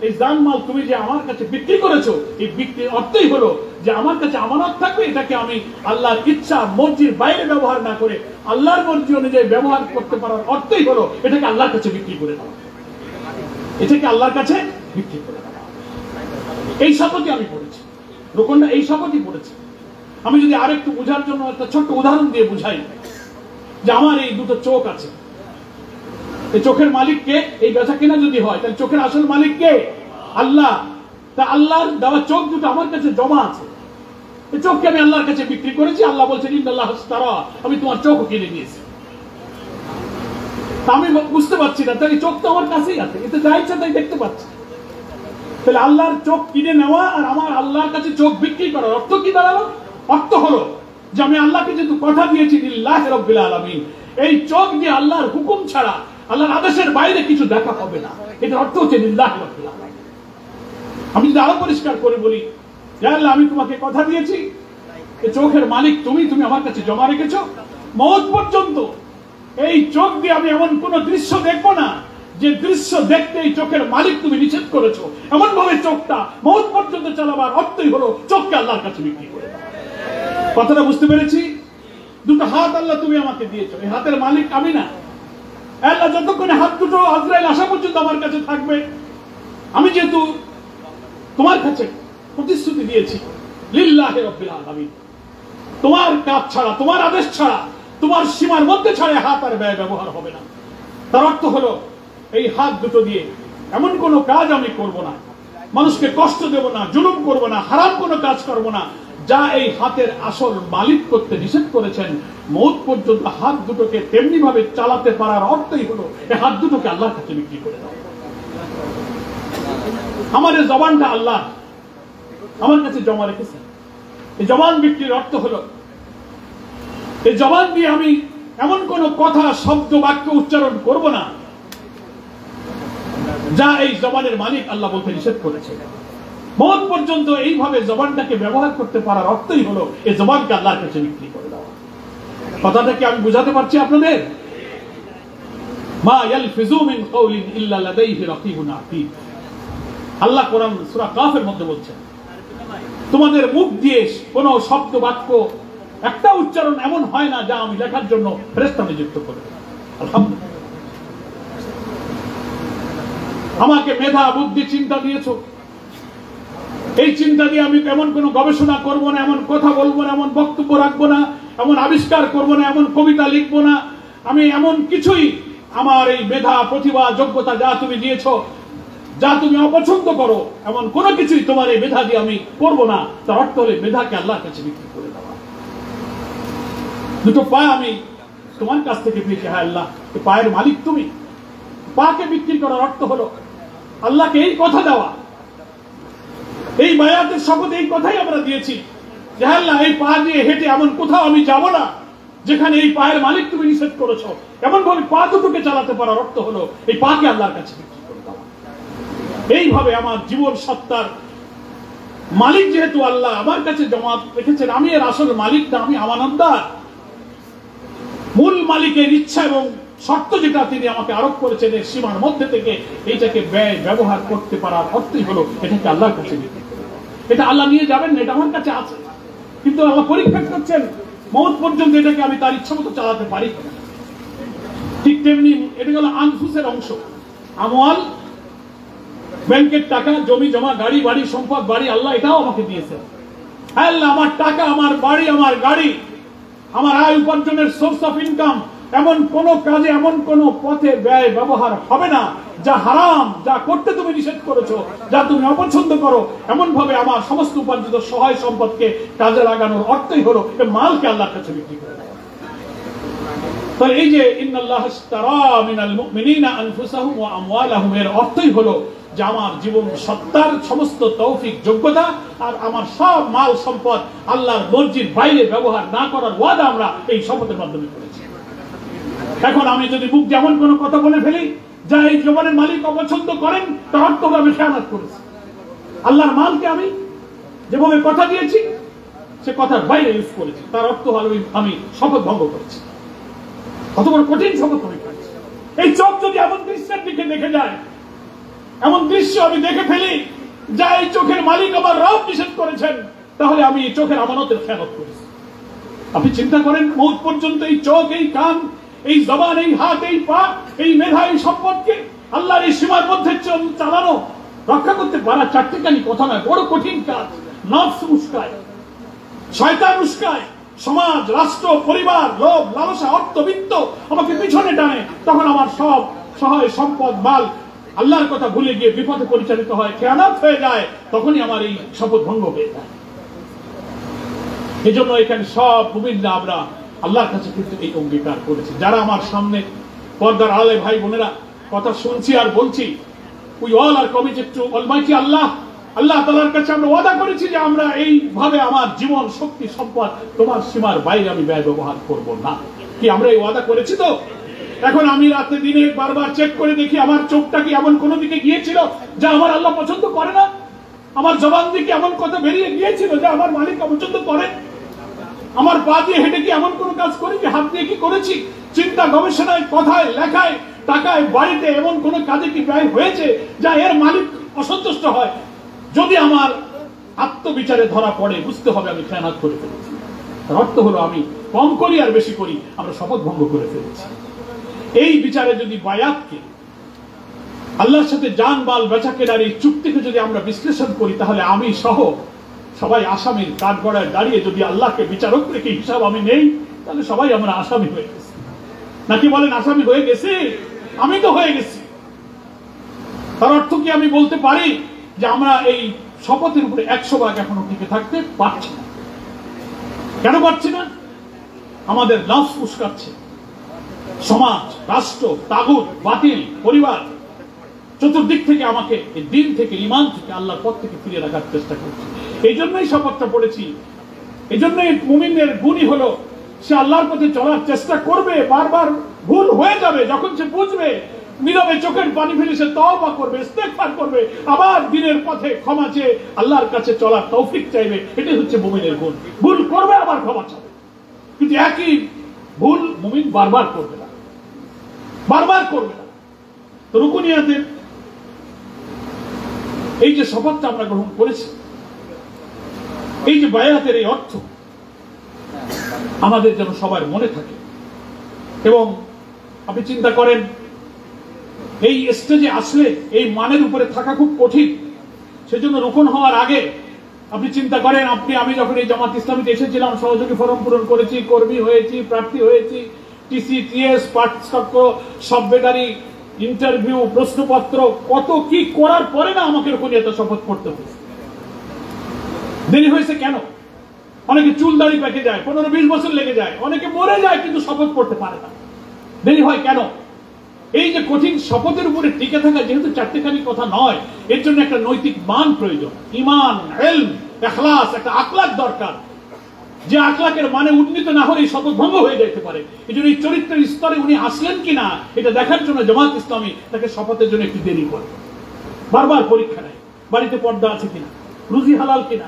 এই জানমাল তুমি যে আমার কাছে বিক্রি করেছো, এই বিক্রির অর্থই হলো যে আমার কাছে আমানত থাকবে, এটাকে আমি আল্লাহর ইচ্ছা মর্জির বাইরে ব্যবহার না করে আল্লাহর মর্জি অনুযায়ী ব্যবহার করতে পারার অর্থই হলো এটাকে আল্লাহর কাছে বিক্রি করে দেওয়া, এটাকে আল্লাহর কাছে বিক্রি করে দেওয়া। এই শপথই আমি পড়েছি, রোকনরা এই শপথই পড়েছে। আমি যদি আরেকটু বোঝার জন্য একটা ছোট্ট উদাহরণ দিয়ে বুঝাই, যে আমার এই দুটো চোখ আছে, এই চোখের মালিক কে? এই বেচা কেনা যদি হয় তাহলে চোখের আসল মালিক কে? আল্লাহ। তা আল্লাহর দেওয়া চোখ দুটো আমার কাছে জমা আছে, এই চোখকে আমি আল্লাহর কাছে বিক্রি করেছি। আল্লাহ বলছেন ইন্নাল্লাহ ইশতারা, আমি তোমার চোখ কিনে নিয়েছি। তা আমি বুঝতে পারছি না, তাই চোখ তো আমার কাছেই আছে, এতে যা ইচ্ছা তাই দেখতে পাচ্ছি। তাহলে আল্লাহর চোখ কিনে নেওয়া আর আমার আল্লাহর কাছে চোখ বিক্রি করার অর্থ কি দাঁড়ালো? অর্থ হলো যে আমি আল্লাহকে যেহেতু কথা দিয়েছি লিল্লাহি রাব্বিল আলামিন, এই চোখ দিয়ে আল্লাহর হুকুম ছাড়া, আল্লাহর আদেশের বাইরে কিছু দেখা হবে না। এটার অর্থ হচ্ছে লিল্লাহি রাব্বিল আলামিন। আমি যদি আরো পরিষ্কার করে বলি, যে আল্লাহ আমি তোমাকে কথা দিয়েছি, এই চোখের মালিক তুমি, তুমি আমার কাছে জমা রেখেছো, মওত পর্যন্ত এই চোখ দিয়ে আমি এমন কোন দৃশ্য দেখবো না যে দৃশ্য দেখতে এই চোখের মালিক তুমি নিষেধ করেছো। এমন ভাবে চোখটা মওত পর্যন্ত চালাবার অর্থই হলো চোখকে আল্লাহর কাছে বিক্রি করে দাও। কথাটা বুঝতে পেরেছি? দুটো হাত আল্লাহ তুমি আমাকে দিয়েছো, এই হাতের মালিক আমি না। আল্লাহ যতক্ষণে হাত দুটো আজরাইল আসা পর্যন্ত আমার কাছে থাকবে, আমি যেহেতু তোমার কাছে প্রতিশ্রুতি দিয়েছি লিল্লাহি রাব্বিল আলামিন, তোমার কাজ ছাড়া, তোমার আদেশ ছাড়া, তোমার সীমার মধ্যে ছাড়া হাত আর ব্যয় ব্যবহার হবে না। তার অর্থ হলো এই হাত দুটো দিয়ে এমন কোন কাজ আমি করব না, মানুষকে কষ্ট দেব না, জুলুম করব না, হারাম কোনো কাজ করব না, যা এই হাতের আসল মালিক করতে নিষেধ করেছেন। মওত পর্যন্ত হাত দুটোকে তেমনি ভাবে চালাতে পারার অর্থই হলো এই হাত দুটোকে আল্লাহর কাছে বিক্রি করে দাও। আমার এই জবানটা আল্লাহ আমার কাছে জমা রেখেছেন। এই জবান বিক্রির অর্থ হলো এই জবান দিয়ে আমি এমন কোন কথা, শব্দ, বাক্য উচ্চারণ করব না যা এই জবানের মালিক আল্লাহ বলতে নিষেধ করেছে। মওত পর্যন্ত এইভাবে জবানটাকে ব্যবহার করতে পারার অর্থই হলো এই জবানকে আল্লাহর কাছে বিক্রি করে দেওয়া। কথাটা কি আমি বুঝাতে পারছি আপনাদের? মা ইয়ালফিজু মিন কাওলিন ইল্লা লাদাইহি রাকিবুন আতীদ। আল্লাহ কোরআন সূরা কাফের মধ্যে বলছেন, তোমাদের মুখ দিয়ে কোন শব্দ, বাক্য, একটা উচ্চারণ এমন হয় না যা আমি লেখার জন্য ফেরেশতা নিযুক্ত করি। আলহামদুলিল্লাহ, আমাকে মেধা, বুদ্ধি, চিন্তা দিয়েছো। এই চিন্তা দিয়ে আমি এমন কোন গবেষণা করব না, এমন কথা বলবো না, এমন বক্তব্য রাখবো না, এমন আবিষ্কার করব না, এমন কবিতা লিখবো না। আমি এমন কিছুই, আমার এই মেধা, প্রতিভা, যোগ্যতা যা তুমি দিয়েছো, যা তুমি অপছন্দ করো, এমন কোন কিছুই তোমার এই মেধা দিয়ে আমি করবো না। তার অর্থ হলে মেধাকে আল্লাহর কাছে বিক্রি করে দেওয়া। দুটো পা আমি তোমার কাছ থেকে পেয়েছি, হ্যাঁ আল্লাহ এই পায়ের মালিক তুমি। পাকে বিক্রি করার অর্থ হলো আল্লাহকে এই কথা দেওয়া। এই বায়াতের শপথ এই কথাই আমরা দিয়েছি যে হ্যাঁ আল্লাহ এই পা দিয়ে হেঁটে এমন কোথাও আমি যাব না যেখানে এই পায়ের মালিক তুমি নিষেধ করেছো। এমন ভাবে পা দুটোকে চালাতে পারার অর্থ হলো এই পাকে আল্লাহর কাছে বিক্রি করে দেওয়া। এইভাবে আমার জীবন সত্তার মালিক যেহেতু আল্লাহ আমার কাছে জমা রেখেছেন, আমি এর আসল মালিক না, আমি আমানতদার। মূল মালিকের ইচ্ছা এবং শর্ত যেটা তিনি আমাকে আরোপ করেছেন, এর সীমার মধ্যে থেকে এইটাকে ব্যয় ব্যবহার করতে পারার অর্থই হলো এটাকে আল্লাহর কাছে বিক্রি করে দেওয়া। এটা আল্লাহ নিয়ে যাবেন না, এটা আমার কাছে আছে, কিন্তু আল্লাহ পরীক্ষা করছেন মওত পর্যন্ত এটাকে আমি তার ইচ্ছা মতো চালাতে পারি। ঠিক তেমনি এটা হলো আনফুসের অংশ। আমওয়াল, ব্যাংকের টাকা, জমি জমা, গাড়ি বাড়ি, সম্পদ, বাড়ি, আল্লাহ এটাও আমাকে দিয়েছেন। আল্লাহ আমার টাকা, আমার বাড়ি, আমার গাড়ি, আমার আয় উপার্জনের সোর্স অফ ইনকাম এমন কোন কাজে, এমন কোন পথে ব্যয় ব্যবহার হবে না যা হারাম, যা করতে তুমি নিষেধ করেছো, যা তুমি অপছন্দ করো। এমন ভাবে আমার সমস্ত উপার্জিত সহায় সম্পদকে কাজে লাগানোর অর্থই হলো এই মালকে আল্লাহর কাছে বিক্রি করে দেওয়া। তাহলে এই যে ইন্নাল্লাহ ইশতারা মিনাল মুমিনিনা আনফুসাহুম ওয়া আমওয়ালাহুম, এর অর্থই হলো যে আমার জীবন সত্তার সমস্ত তৌফিক, যোগ্যতা আর আমার সব মাল সম্পদ আল্লাহর মর্জির বাইরে ব্যবহার না করার ওয়াদা আমরা এই শপথের মাধ্যমে করেছি। এখন আমি যদি মুখ যেমন কোন কথা বলে ফেলি যা এই জবানের মালিক অপছন্দ করেন, তার অর্থ হবে আমি খেয়ানত করেছি। আল্লাহর মালকে আমি যেভাবে কথা দিয়েছি সে কথার বাইরে ইউজ করেছি, তার অর্থ হলো আমি শপথ ভঙ্গ করেছি। কত বড় কঠিন শপথ আমি করেছি। এই চোখ যদি এমন দৃশ্যের দিকে দেখে যায়, এমন দৃশ্য আমি দেখে ফেলি যা এই চোখের মালিক আমার রব নিষেধ করেছেন, তাহলে আমি এই চোখের আমানতের খেয়ানত করেছি। আপনি চিন্তা করেন মৌত পর্যন্ত এই চোখ, এই কান, এই জবান, এই হাত, এই পা, এই মেধা, এই সম্পদকে আল্লাহর এই সীমার মধ্যে চালানো, রক্ষা করতে পারা চারটিখানি কথা নয়, বড় কঠিন কাজ। নফস উস্কায়, শয়তান উস্কায়, সমাজ, রাষ্ট্র, পরিবার, লোভ, লালসা, অর্থবিত্ত আমাকে পিছনে টানে। তখন আমার সব সহায় সম্পদ, মাল আল্লাহর কথা ভুলে গিয়ে বিপদে পরিচালিত হয়, খেয়ানত হয়ে যায়। তখনই আমার এই শপথ ভঙ্গ হয়ে যায়। এই জন্য এখানে সব মুমিনরা আমরা আল্লাহর কাছে কিন্তু এই অঙ্গীকার করেছি। যারা আমার সামনে পর্দার আলে ভাই বোনেরা কথা শুনছি আর বলছি, we all are committed to almighty Allah. Allah তাআলার কাছে আমরা ওয়াদা করেছি যে আমরা এইভাবে আমার জীবন, শক্তি, সম্পদ তোমার সীমার বাইরে আমি ব্যয় ব্যবহার করব না। কি আমরা এই ওয়াদা করেছি তো? এখন আমি রাতে দিনে বারবার চেক করে দেখি আমার চোখটা কি এমন কোন দিকে গিয়েছিল যা আমার আল্লাহ পছন্দ করে না? আমার জবান দিকে এমন কথা বেরিয়ে গিয়েছিল যা আমার মালিক পছন্দ করে? আমার পা দিয়ে হেঁটে কি এমন কোন কাজ করি, কি হাত দিয়ে কি করেছি? চিন্তা, গবেষণায়, কথায়, লেখায়, টাকায়, বাড়িতে এমন কোন কাজে কি ব্যয় হয়েছে যা এর মালিক অসন্তুষ্ট হয়? যদি আমার আত্মবিচারে ধরা পড়ে, বুঝতে হবে আমি খেয়ানত করে ফেলেছি। তার অর্থ হলো আমি কম করি আর বেশি করি, আমরা শপথ ভঙ্গ করে ফেলেছি। এই বিচারে যদি বায়াতকে, আল্লাহর সাথে জান মাল বেচা কেনার এই চুক্তিকে যদি আমরা বিশ্লেষণ করি, তাহলে আমি সহ সবাই আসামির কাঠগড়ায় দাঁড়িয়ে যদি আল্লাহকে বিচারক রেখে হিসাব আমি নেই, তাহলে সবাই আমরা আসামি হয়ে গেছি। নাকি বলেন আসামি হয়ে গেছি? আমি তো হয়ে গেছি। তার অর্থ কি আমি বলতে পারি যে আমরা এই শপথের উপরে 100 এখনো টিকে থাকতে পারছি না? কেন পারছি না? আমাদের নফস উস্কাচ্ছে, সমাজ, রাষ্ট্র, তাগুত, বাতিল, পরিবার চতুর্দিক থেকে আমাকে এই দিন থেকে, ঈমান থেকে, আল্লাহর পথ থেকে ফিরিয়ে রাখার চেষ্টা করছে। এই জন্যই শপথটা পড়েছি। এই জন্যই মুমিনের গুণই হলো সে আল্লাহর পথে চলার চেষ্টা করবে, বারবার ভুল হয়ে যাবে, যখন সে বুঝবে নীরবে চোখের পানি ফেলে সে তওবা করবে, ইস্তেগফার করবে, আবার দিনের পথে ক্ষমা চেয়ে আল্লাহর কাছে চলার তৌফিক চাইবে। এটাই হচ্ছে মুমিনের গুণ। ভুল করবে আবার ক্ষমা চাবে, কিন্তু একই ভুল মুমিন বারবার করবে না, বারবার করবে না। তো রুকুনিয়াতের এই যে শপথটা আমরা গ্রহণ করেছি, এই যে বায়াতের এই অর্থ আমাদের যেন সবার মনে থাকে। এবং আপনি চিন্তা করেন এই স্টেজে আসলে এই মানের উপরে থাকা খুব কঠিন। সেজন্য রুকন হওয়ার আগে আপনি চিন্তা করেন, আমি যখন এই জামাত ইসলামীতে এসেছিলাম, সহযোগী ফরম পূরণ করেছি, কর্মী হয়েছি, প্রার্থী হয়েছি, টিসি, টিএস, পাঠ্যক্র, সাববেদারি, ইন্টারভিউ, প্রশ্নপত্র, কত কি করার পরে না আমাকে রুকনিয়াতে শপথ করতে হয়েছে। দেরি হয়েছে কেন? অনেকে চুল দাড়ি পেকে যায়, 15-20 বছর লেগে যায়, অনেকে মরে যায় কিন্তু শপথ করতে পারে না। দেরি হয় কেন? এই যে কঠিন শপথের উপরে টিকে থাকা যেহেতু চারটিখানি কথা নয়, এর জন্য একটা নৈতিক মান প্রয়োজন, ঈমান, ইলম, ইখলাস, একটা আখলাক দরকার। যে আখলাকের মানে উন্নীত না হলে শপথ ভঙ্গ হয়ে যেতে পারে। এই জন্য এই চরিত্রের স্তরে উনি আসলেন কিনা এটা দেখার জন্য জামাত ইসলামী তাকে শপথের জন্য একটু দেরি করে, বারবার পরীক্ষা নেয়। বাড়িতে পর্দা আছে কিনা, রুজি হালাল কিনা,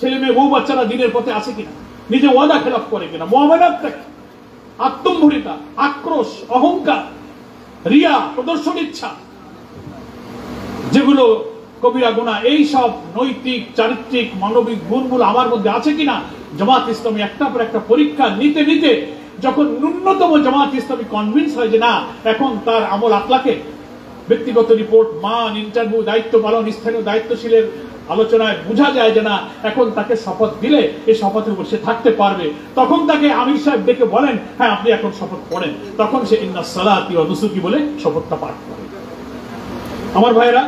ছেলে মেয়ে বউ বাচ্চারা দিনের পথে আছে কিনা, নিজে ওয়াদা খেলাফ করে কিনা, মুআমালাতটা, আত্মম্ভরিতা, আক্রোশ, অহংকার, রিয়া, প্রদর্শন ইচ্ছা, যেগুলো কবিরা গুনাহ, এই সব নৈতিক, চারিত্রিক, মানবিক গুণগুলো আমার মধ্যে আছে কিনা। জামাত ইসলামী একটা পর একটা পরীক্ষা নিতে নিতে যখন ন্যূনতম জামাত ইসলামী কনভিন্স হয় যে না, এখন তার আমল আখলাকে, ব্যক্তিগত রিপোর্ট, মান, ইন্টারভিউ, দায়িত্ব পালন, স্থানীয় দায়িত্বশীলের আলোচনায় বোঝা যায় যে না এখন তাকে শপথ দিলে এই শপথের উপর সে থাকতে পারবে, তখন তাকে আমির সাহেব ডেকে বলেন হ্যাঁ আপনি এখন শপথ পড়েন, তখন সে ইন্না সালাতি ওয়া নুসুকি বলে শপথটা পাঠ করে। আমার ভাইরা,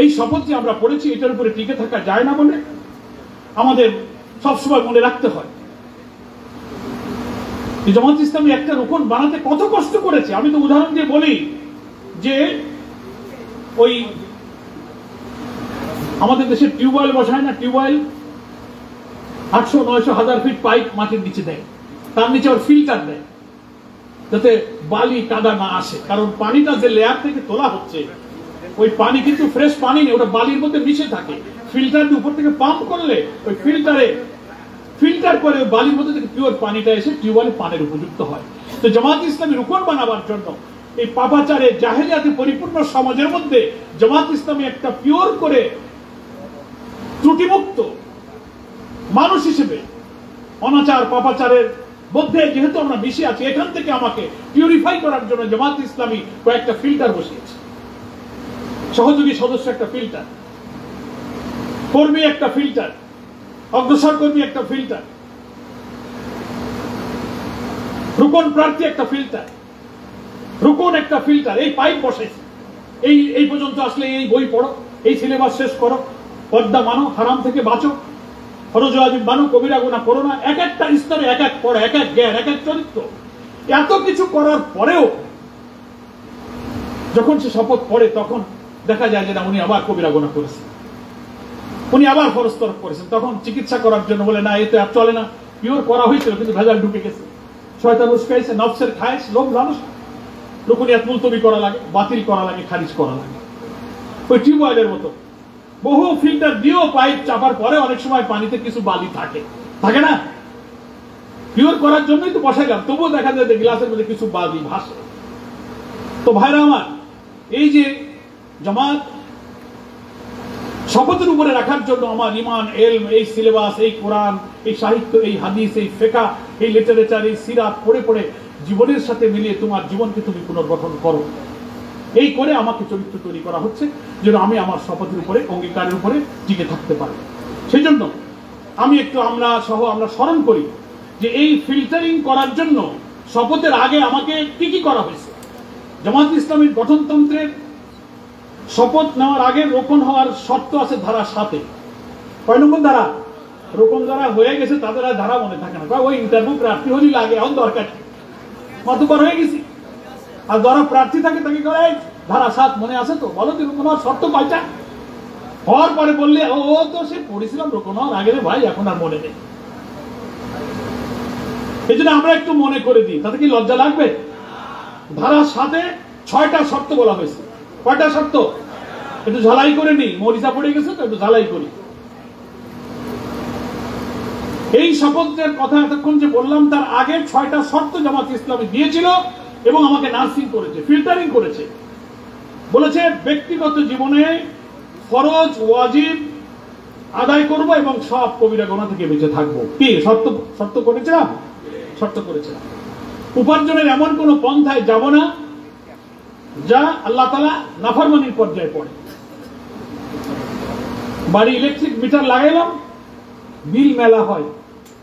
এই শপথ যে আমরা পড়েছি এটার উপরে টিকে থাকা যায় না বলে আমাদের সবসময় মনে রাখতে হয় জামাত ইসলামী একটা রুকন বানাতে কত কষ্ট করেছে। আমি তো উদাহরণ দিয়ে বলি যে ওই আমাদের দেশে টিউবওয়েল বসায় না, টিউবওয়েল 800-900-1000 ফিট পাইপ মাটির নিচে দেয়, তার নিচে আবার ফিল্টার দেয় যাতে বালি কাদা না আসে, কারণ পানিটা যে লেয়ার থেকে তোলা হচ্ছে ওই পানি কিন্তু ফ্রেশ পানি নেই, ওটা বালির মধ্যে মিশে থাকে। ফিল্টার উপর থেকে পাম্প করলে ওই ফিল্টার করে বালির মধ্যে থেকে পিওর পানিটা এসে টিউবওয়েলে পানির উপযুক্ত হয়। তো জামাত ইসলামী রুকন বানাবার জন্য এই পাপাচারে জাহেলিয়াতে পরিপূর্ণ সমাজের মধ্যে জামাত ইসলামী একটা পিওর করে ত্রুটিমুক্ত মানুষ হিসেবে অনাচার পাপাচারের মধ্যে যেহেতু আমরা মিশে আছি, এখান থেকে আমাকে পিউরিফাই করার জন্য জামাত ইসলামী কয়েকটা ফিল্টার বসিয়েছে। সহযোগী সদস্য একটা ফিল্টার, কর্মী একটা ফিল্টার, অগ্রসর কর্মী একটা ফিল্টার, রুকন প্রার্থী একটা ফিল্টার, রুকন একটা ফিল্টার, এই পাইপ বসেছে। এই পর্যন্ত আসলে এই বই পড়ো, এই সিলেবাস শেষ করো, পর্দা মানো, হারাম থেকে বাঁচো, ফরজ ওয়াজিব মানো, কবিরা গুনাহ করো না, এক একটা স্তরে এক এক পড়া, এক এক জ্ঞান, এক এক চরিত্র। এত কিছু করার পরেও যখন সে শপথ পড়ে তখন দেখা যায় যে না উনি আবার কবিরা গুনাহ করেছেন, উনি আবার ফরজ তরক করেছেন। তখন চিকিৎসা করার জন্য বলে না এতে আর চলে না, পিওর করা হয়েছিল কিন্তু ভেজাল ঢুকে গেছে, শয়তান উস্কাইছে, নফসের খায়েশ, লোভ লালস, রুকুনিয়াত মুলতবি করা লাগে, বাতিল করা লাগে, খারিজ করা লাগে। ওই টিউবওয়েলের মতো বহু ফিল্টার দিয়েও পাইপ চাপার পরে অনেক সময় পানিতে কিছু বালি থাকে না, পিওর করার জন্যই তো বসাইলাম, তবুও দেখা যায় গ্লাসের মধ্যে কিছু বালি ভাসে। তো ভাইরা আমার, এই যে জামাত শপথের উপরে রাখার জন্য আমার ইমান, এলম, এই সিলেবাস, এই কোরআন, এই সাহিত্য, এই হাদিস, এই ফিকহ, এই লিটারেচার, এই সিরাত পড়ে পড়ে জীবনের সাথে মিলিয়ে তোমার জীবনকে তুমি পুনর্গঠন করো, এই করে আমাকে চরিত্র তৈরি করা হচ্ছে যেন আমি আমার শপথের উপরে, অঙ্গীকারের উপরে টিকে থাকতে পারি। সেই জন্য আমি একটু আমরা স্মরণ করি যে এই ফিল্টারিং করার জন্য শপথের আগে আমাকে কি কি করা হয়েছে। জামাত ইসলামীর গঠনতন্ত্রের শপথ নেওয়ার আগে রোপণ হওয়ার শর্ত আছে ধারা 7-এ। কয় নম্বর ধারা? রোপণ যারা হয়ে গেছে তাদের আর ধারা মনে থাকে না, ওই ইন্টারভিউ প্রার্থী হলেই লাগে, এখন দরকার কতবার হয়ে গেছি। আর যারা প্রার্থী থাকে তাকে করে ধারা 7 মনে আছে তো, বলো তো রোপণ হওয়ার শর্ত কয়টা? হওয়ার পরে বললে ও তো সে পড়েছিলাম রোপণ হওয়ার আগে রে ভাই, এখন আর মনে নেই। এই জন্য আমরা একটু মনে করে দিই, তাতে কি লজ্জা লাগবে? ধারা 7-এ 6টা শর্ত বলা হয়েছে। কয়টা শর্ত? একটু ঝালাই করে নি, মরিচা পড়ে গেছে তো একটু ঝালাই করি। এই শপথের কথা এতক্ষণ যে বললাম তার আগে 6টা শর্ত জামাত ইসলামী দিয়েছিল এবং আমাকে নার্সিং করেছে, ফিল্টারিং করেছে। বলেছে ব্যক্তিগত জীবনে ফরজ ওয়াজিব আদায় করব এবং সব কবিরা গুনাহ থেকে বেঁচে থাকবো। কি শর্ত করেছিলাম? শর্ত করেছিলাম। উপার্জনের এমন কোন পন্থায় যাব না যা আল্লাহ তাআলা নাফরমানির পর্যায়ে পড়ে। বাড়ি ইলেকট্রিক মিটার লাগাইলাম, বিল মেলা হয়,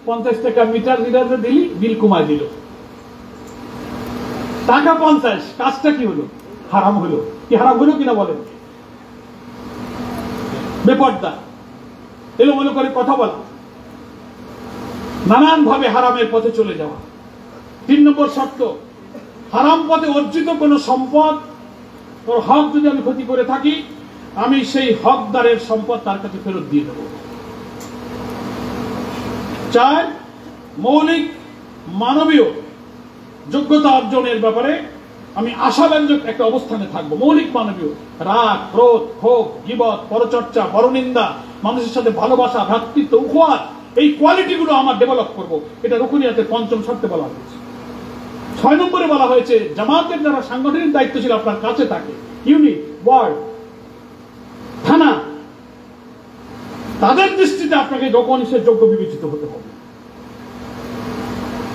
50 টাকা মিটার রিডারে দিলি, বিল কমায় দিল, টাকা 50, কাজটা কি হলো? হারাম হলো। কি হারাম হলো কিনা বলেন? বেপর্দা, এলোমেলো করে কথা বলা, নানান ভাবে হারামের পথে চলে যাওয়া। 3 নম্বর শর্ত, হারাম পথে অর্জিত কোন সম্পদ, ওর হক যদি আমি ক্ষতি করে থাকি, আমি সেই হকদারের সম্পদ তার কাছে ফেরত দিয়ে দেব। 4, মৌলিক মানবীয় যোগ্যতা অর্জনের ব্যাপারে আমি আশাব্যঞ্জক একটা অবস্থানে থাকবো। মৌলিক মানবীয়, রাগ, ক্রোধ, ক্ষোভ, গীবত, পরচর্চা, পরনিন্দা, মানুষের সাথে ভালোবাসা, ভ্রাতৃত্ব, উপহার, এই কোয়ালিটিগুলো আমার ডেভেলপ করব। এটা রুকুনিয়াতের 5ম শর্তে বলা হয়েছে। 6 নম্বরে বলা হয়েছে জামাতের যারা সাংগঠনিক দায়িত্বশীল আপনার কাছে থাকে, ইউনিট, ওয়ার্ড, থানা, তাদের দৃষ্টিতে আপনাকে ডকুমেন্টের যোগ্য বিবেচিত হতে হবে।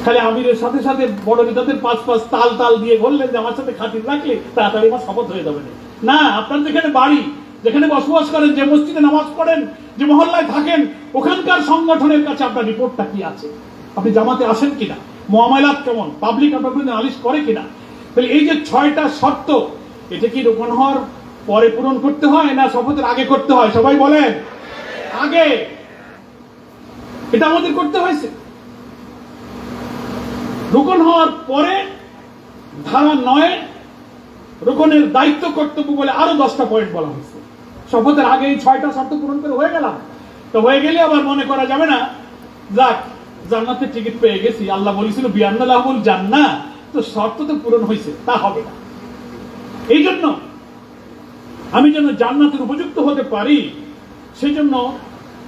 খালি আমিরের সাথে সাথে বড় নেতাদের 5 তাল দিয়ে বললেন যে আমার সাথে খাতির রাখলে তাড়াতাড়ি আমার শপথ হয়ে যাবে না। আপনার যেখানে বাড়ি যেখানে বসবাস করেন, যে মসজিদে নামাজ পড়েন, যে মহল্লায় থাকেন, ওখানকার সংগঠনের কাছে আপনার রিপোর্টটা কি আছে, আপনি জামাতে আসেন কিনা, মুআমালাত কেমন, পাবলিক আপনার বিরুদ্ধে নালিশ করে কিনা। তাহলে এই যে 6টা শর্ত, এটা কি রোপণ হওয়ার পরে পূরণ করতে হয় না শপথের আগে করতে হয়? সবাই বলেন আগে। এটা আমাদের করতে হয়েছে। রোপণ হওয়ার পরে ধারা 9 রোপণের দায়িত্ব কর্তব্য বলে আরো 10টা পয়েন্ট বলা হয়েছে। শপথের আগে এই 6টা শর্ত পূরণ করে হয়ে গেলাম, তো হয়ে গেলে আবার মনে করা যাবে না যাক জান্নাতের টিকিট পেয়ে গেছি, আল্লাহ বলেছিল বিআন্না লাহুল জান্নাহ, তো শর্ত তো পূরণ হয়েছে, তা হবে না। এই জন্য আমি যেন জান্নাতের উপযুক্ত হতে পারি, সেই জন্য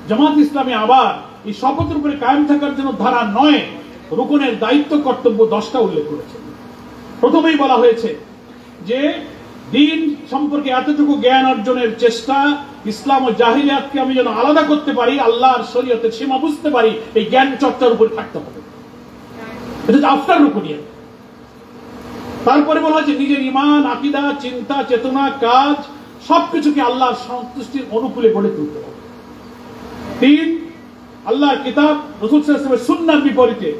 জামাত ইসলামী আবার এই শপথের উপরে কায়েম থাকার জন্য ধারা 9 রুকনের দায়িত্ব কর্তব্য 10টা উল্লেখ করেছে। প্রথমেই বলা হয়েছে যে দিন সম্পর্কে এতটুকু জ্ঞান অর্জনের চেষ্টা, ইসলাম ও জাহিলিয়াতকে আমি যেন আলাদা করতে পারি, আল্লাহর শরীয়তের সীমা বুঝতে পারি, এই জ্ঞান চর্চার উপর থাকতে হবে। এটা আফটার রুকনিয়া। তারপরে বলা হয়েছে নিজের ঈমান, আকীদা, চিন্তা, চেতনা, কাজ সবকিছুকে আল্লাহর সন্তুষ্টির অনুকূলে গড়ে তুলতে হবে। 3 আল্লাহর কিতাব, রাসূল সাল্লাল্লাহু আলাইহি ওয়াসাল্লামের সুন্নাহর বিপরীতে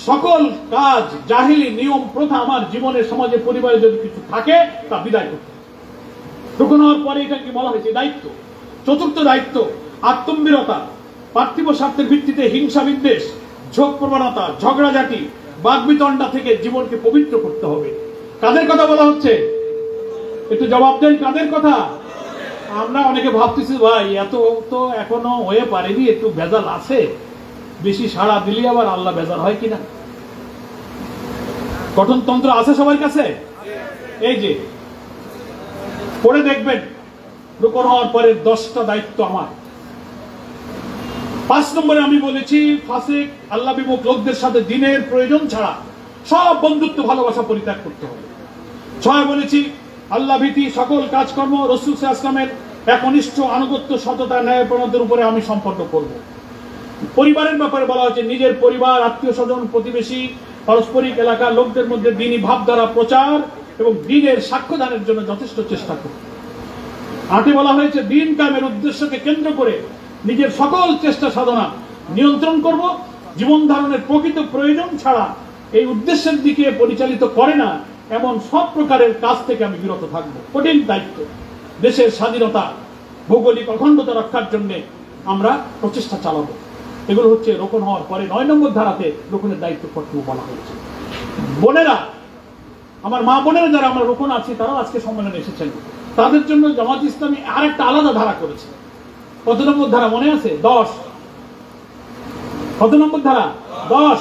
সকল কাজ, জাহিলি নিয়ম প্রথা আমার জীবনে, সমাজে, পরিবারে যদি কিছু থাকে তা বিদায় করতে হবে। রুকন হওয়ার পরে এটাকে বলা হয়েছে দায়িত্ব। 4th দায়িত্ব আত্মম্বিরতা, পার্থিব স্বার্থের ভিত্তিতে হিংসা বিদ্বেষ, ঝোঁক প্রবণতা, ঝগড়াঝাটি, বাগবিতণ্ডা থেকে জীবনকে পবিত্র করতে হবে। কাদের কথা বলা হচ্ছে? একটু জবাব দেন, কাদের কথা? আমরা অনেকে ভাবতেছি ভাই এত তো এখনো হয়ে পারেনি, একটু ভেজাল আছে, বেশি সাড়া দিলে আবার আল্লাহ বেজার হয় কিনা। গঠনতন্ত্র আছে সবার কাছে? এই যে পড়ে দেখবেন রুকন হওয়ার পরে 10টা দায়িত্ব আমার। 5 নম্বরে আমি বলেছি ফাসিক, আল্লাহ বিমুখ লোকদের সাথে দিনের প্রয়োজন ছাড়া সব বন্ধুত্ব, ভালোবাসা পরিত্যাগ করতে হবে। 6 বলেছি আল্লাহ ভীতি, সকল কাজকর্ম রাসূল সাল্লাল্লাহু আলাইহি ওয়াসাল্লামের একনিষ্ঠ আনুগত্য, সততা, ন্যায়পরায়ণতার উপরে আমি সম্পন্ন করব। পরিবারের ব্যাপারে বলা হয়েছে নিজের পরিবার, আত্মীয় স্বজন, প্রতিবেশী, পারস্পরিক এলাকার লোকদের মধ্যে দ্বীনি ভাবধারা প্রচার এবং দ্বীনের সাক্ষ্যদানের জন্য যথেষ্ট চেষ্টা করব। 8 বলা হয়েছে দ্বীন কায়েমের উদ্দেশ্যকে কেন্দ্র করে নিজের সকল চেষ্টা সাধনা নিয়ন্ত্রণ করব। জীবন ধারণের প্রকৃত প্রয়োজন ছাড়া এই উদ্দেশ্যের দিকে পরিচালিত করে না এমন সব প্রকারের কাজ থেকে আমি বিরত থাকবো। কঠিন দায়িত্ব। দেশের স্বাধীনতা, ভৌগোলিক অখণ্ডতা রক্ষার জন্য আমরা প্রচেষ্টা চালাবো। এগুলো হচ্ছে রোকন হওয়ার পরে 9 নম্বর ধারাতে রোকনের দায়িত্ব কর্তব্য বলা হয়েছে। বোনেরা, আমার মা বোনেরা যারা আমরা রোকন আছি, তারাও আজকে সম্মেলনে এসেছেন, তাদের জন্য জামাত ইসলামী আরেকটা আলাদা ধারা করেছে। কত নম্বর ধারা মনে আছে? 10। কত নম্বর ধারা? 10।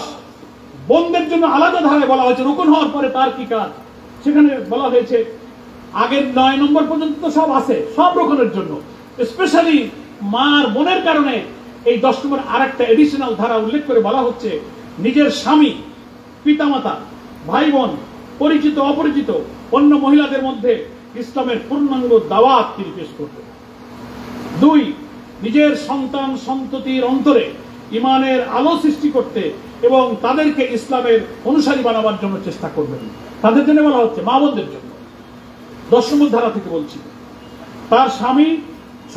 বোনদের জন্য আলাদা ধারায় বলা হয়েছে রোকন হওয়ার পরে তার কি কাজ। সেখানে বলা হয়েছে আগের 9 নম্বর পর্যন্ত তো সব আছে, সব রোকনের জন্য স্পেশালি মার বোনের কারণে এই 10 নম্বর আরেকটা এডিশনাল ধারা উল্লেখ করে বলা হচ্ছে নিজের স্বামী, পিতামাতা, ভাই বোন, পরিচিত অপরিচিত অন্য মহিলাদের মধ্যে ইসলামের পূর্ণাঙ্গ দাওয়াত তিনি পেশ করবেন। 2 নিজের সন্তান সন্ততির অন্তরে ইমানের আলো সৃষ্টি করতে এবং তাদেরকে ইসলামের অনুসারী বানাবার জন্য চেষ্টা করবেন। তাদের জন্য বলা হচ্ছে, মা বোনদের জন্য। 10 নম্বর ধারা থেকে বলছি, তার স্বামী,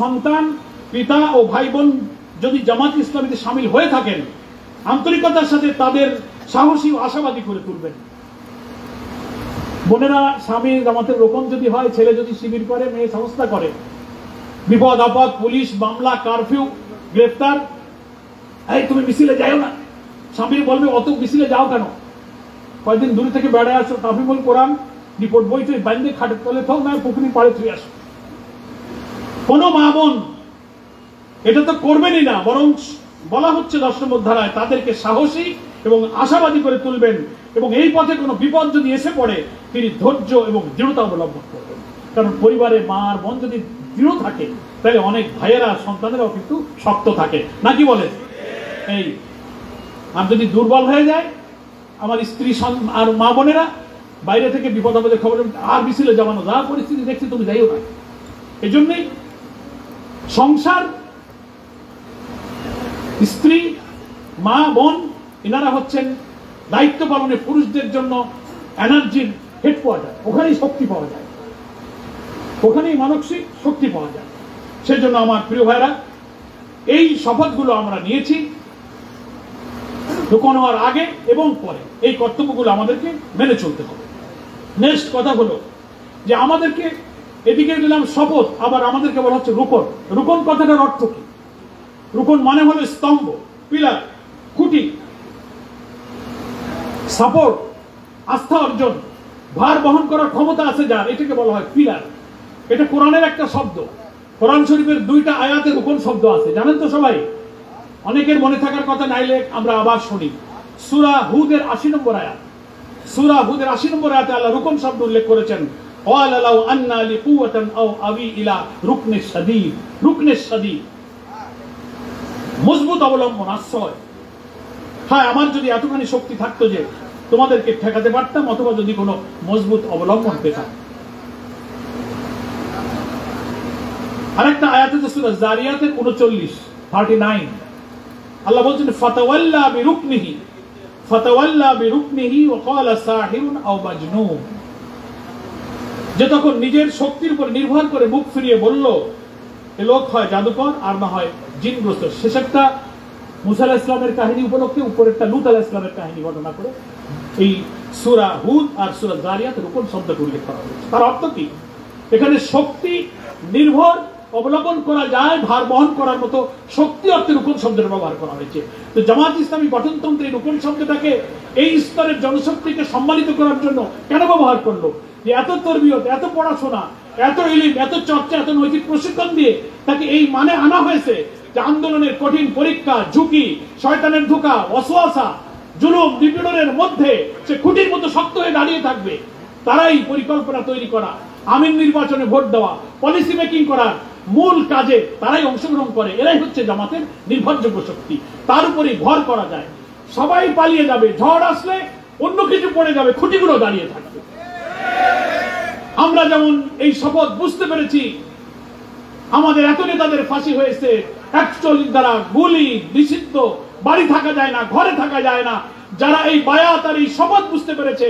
সন্তান, পিতা ও ভাই বোন যদি জামাত ইসলামীতে শামিল হয়ে থাকেন, আন্তরিকতার সাথে তাদের সাহসী ও আশাবাদী করে তুলবেন। বোনেরা, স্বামী জামাতের রোকন যদি হয়, ছেলে যদি শিবির করে, মেয়ে সংস্থা করে, বিপদ আপদ, পুলিশ, মামলা, কারফিউ, গ্রেফতার, এই তুমি মিছিলে যাও না, স্বামী বলবে অত মিছিলে যাও কেন, কয়েকদিন দূরে থেকে বেড়ায় আসো, তাফিমুল কোরআন রিপোর্ট বই তুই বান্ধে খাটের তলে থাও, না পুকুরি পাড়ে তুই আসো। কোন মা বোন এটা তো করবেনই না, বরং বলা হচ্ছে 10 নম্বর ধারায় তাদেরকে সাহসী এবং আশাবাদী করে তুলবেন এবং এই পথে কোনো বিপদ যদি এসে পড়ে তিনি ধৈর্য এবং দৃঢ়তা অবলম্বন করবেন। কারণ পরিবারে মা আর বোন যদি দৃঢ় থাকে তাহলে অনেক ভাইয়েরা, সন্তানেরাও কিন্তু শক্ত থাকে, নাকি বলে? এই আর যদি দুর্বল হয়ে যায়, আমার স্ত্রী আর মা বোনেরা বাইরে থেকে বিপদ আপদের খবর আর মিছিলে যাওয়ানো, যা পরিস্থিতি দেখছি তুমি যাইও না। এই জন্যই সংসার, স্ত্রী, মা বোন এনারা হচ্ছেন দায়িত্ব পালনে পুরুষদের জন্য এনার্জির হেডকোয়ার্টার, ওখানেই শক্তি পাওয়া যায়। ওখানেই মানসিক শক্তি পাওয়া যায়। সেজন্য আমার প্রিয় ভাইরা, এই শপথগুলো আমরা নিয়েছি রুকু হওয়ার আগে এবং পরে। এই কর্তব্যগুলো আমাদেরকে মেনে চলতে হবে। নেক্সট কথা হলো যে আমাদেরকে এদিকে দিলাম শপথ, আবার আমাদেরকে বলা হচ্ছে রুকন। রুকন কথাটার অর্থ কি? রুকন মানে হলো স্তম্ভ, পিলার, খুঁটি, সাপোর্ট, আস্থা অর্জন, ভার বহন করার ক্ষমতা আছে যার, এটাকে বলা হয় পিলার। এটা কোরআনের একটা শব্দ। কোরআন শরীফের 2টা আয়াতে রুকন শব্দ আছে, জানেন তো সবাই? অনেকের মনে থাকার কথা নাইলে আমরা আবার শুনি। সূরা হুদের 80 নম্বর আয়াত, সূরা হুদের 80 নম্বর আয়াতে আল্লাহ রুকন শব্দ উল্লেখ করেছেন। ওয়ালা লাউ আন্না লিকুওয়াতান আও আবি ইলা রুকনিশ শাদীদ। রুকনিশ শাদীদ, মজবুত অবলম্বন, আশ্রয়। হ্যাঁ, আমার যদি এতখানি শক্তি থাকতো যে তোমাদেরকে ঠেকাতে পারতাম, অথবা যদি কোনো মজবুত অবলম্বন পেতাম। আরেকটা আয়াত আছে সূরা জারিয়াতের 39 আল্লাহ বলছেন ফাতাওয়াল্লা বিরুকনিহি, ফাতাওয়াল্লা বিরুকনিহি ওয়া ক্বালা সাহিরুন আও মাজনুন। যে তখন নিজের শক্তির উপর নির্ভর করে মুখ ফিরিয়ে বলল এ লোক হয় জাদুকর আর না হয় জিনগ্রস্ত। শেষেরটা মুসা আলাইহিস সালামের কাহিনী উপলক্ষে, উপরেরটা লূত আলাইহিস সালামের কাহিনী ঘটনা করে এই সূরা হুদ আর সূরা জারিয়াতের উপর শব্দটি উল্লেখ করা হয়েছে। তার অর্থ কি? এখানে শক্তি নির্ভর অবলম্বন করা যায়, ভার বহন করার মতো শক্তি অর্থে রুকন শব্দের ব্যবহার করা হয়েছে। তো জামাত ইসলামী গঠনতন্ত্রে রুকন শব্দটাকে এই স্তরের জনশক্তিকে সম্মানিত করার জন্য কেন ব্যবহার করলো? যে এত তরবিয়ত, এত পড়াশোনা, এত ইলম, এত চর্চা, এত নৈতিক প্রশিক্ষণ দিয়ে তাকে এই মানে আনা হয়েছে যে আন্দোলনের কঠিন পরীক্ষা, ঝুঁকি, শয়তানের ধোঁকা, ওয়াসওয়াসা, জুলুম, নিপীড়নের মধ্যে সে খুঁটির মতো শক্ত হয়ে দাঁড়িয়ে থাকবে। তারাই পরিকল্পনা তৈরি করা, আমিন নির্বাচনে ভোট দেওয়া, পলিসি মেকিং করার মূল কাজে তারাই অংশগ্রহণ করে। এরাই হচ্ছে জামাতের নির্ভরযোগ্য শক্তি। তার উপরে ভর করা যায়। সবাই পালিয়ে যাবে, ঝড় আসলে অন্য কিছু পড়ে যাবে, খুঁটিগুলো দাঁড়িয়ে থাকবে। আমরা যেমন এই শপথ বুঝতে পেরেছি, আমাদের এত নেতাদের ফাঁসি হয়েছে, 41 দ্বারা গুলি, নিষিদ্ধ, বাড়ি থাকা যায় না, ঘরে থাকা যায় না। যারা এই বায়াত আর এই শপথ বুঝতে পেরেছে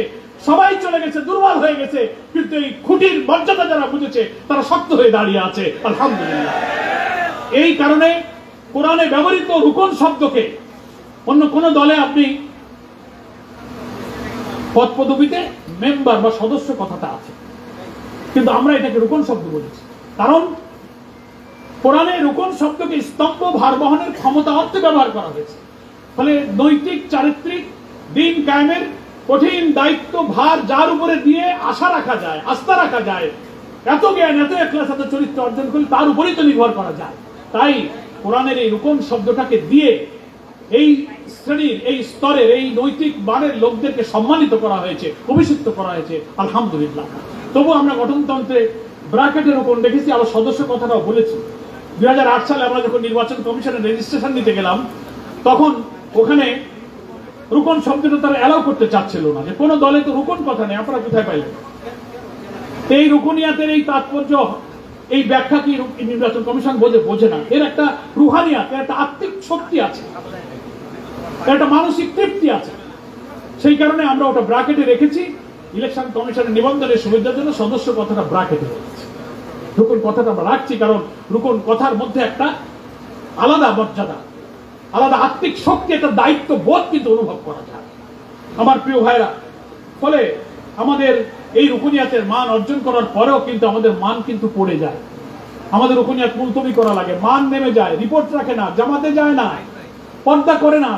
সবাই চলে গেছে, দুর্বল হয়ে গেছে, কিন্তু এই খুঁটির মর্যাদা যারা বুঝেছে তারা শক্ত হয়ে দাঁড়িয়ে আছে, আলহামদুলিল্লাহ। এই কারণে কোরআনে ব্যবহৃত রুকন শব্দকে অন্য কোন দলে আপনি পদ পদবিতে মেম্বার বা সদস্য কথাটা আছে, কিন্তু আমরা এটাকে রুকন শব্দ বলেছি। কারণ কোরআনে রুকন শব্দকে স্তম্ভ, ভার বহনের ক্ষমতা অর্থে ব্যবহার করা হয়েছে। ফলে নৈতিক, চারিত্রিক, দিন কায়েমের কঠিন দায়িত্ব ভার যার উপরে দিয়ে আশা রাখা যায়, আস্থা রাখা যায়, এত জ্ঞান, এত ইখলাস, এত চরিত্র অর্জন করে তার উপরেই তো নির্ভর করা যায়। তাই কোরআনের এই রুকন শব্দটাকে দিয়ে এই শ্রেণীর, এই স্তরের, এই নৈতিক মানের লোকদেরকে সম্মানিত করা হয়েছে, অভিষিক্ত করা হয়েছে, আলহামদুলিল্লাহ। তবু আমরা গঠনতন্ত্রে ব্র্যাকেটের রুকন দেখেছি, আবার সদস্য কথাটাও বলেছি। 2008 সালে আমরা যখন নির্বাচন কমিশনের রেজিস্ট্রেশন নিতে গেলাম, তখন ওখানে রুকন শব্দটা তারা অ্যালাউ করতে চাচ্ছিল না, যে কোন দলে তো রুকন কথা নেই, আপনারা কোথায় পাইলেন? এই রুকনিয়াতের এই তাৎপর্য, এই ব্যাখ্যা কি নির্বাচন কমিশন বোঝে না। এর একটা রুহানিয়াত, এর একটা আত্মিক শক্তি আছে, একটা মানসিক তৃপ্তি আছে। সেই কারণে আমরা ওটা ব্র্যাকেটে রেখেছি। ইলেকশন কমিশনের নিবন্ধনের সুবিধার জন্য সদস্য কথাটা ব্র্যাকেটে রেখেছি। রুকন কথাটা আমরা রাখছি কারণ রুকন কথার মধ্যে একটা আলাদা মর্যাদা, আলাদা আত্মিক শক্তি, একটা দায়িত্ব বোধ কিন্তু অনুভব করা যায় আমার প্রিয় ভাইরা। ফলে আমাদের এই রুকনিয়াতের মান অর্জন করার পরেও কিন্তু আমাদের মান কিন্তু পড়ে যায়। আমাদের রুকনিয়াত মুলতবি করা লাগে, মান নেমে যায়, রিপোর্ট রাখে না, জামাতে যায় না, পর্দা করে না,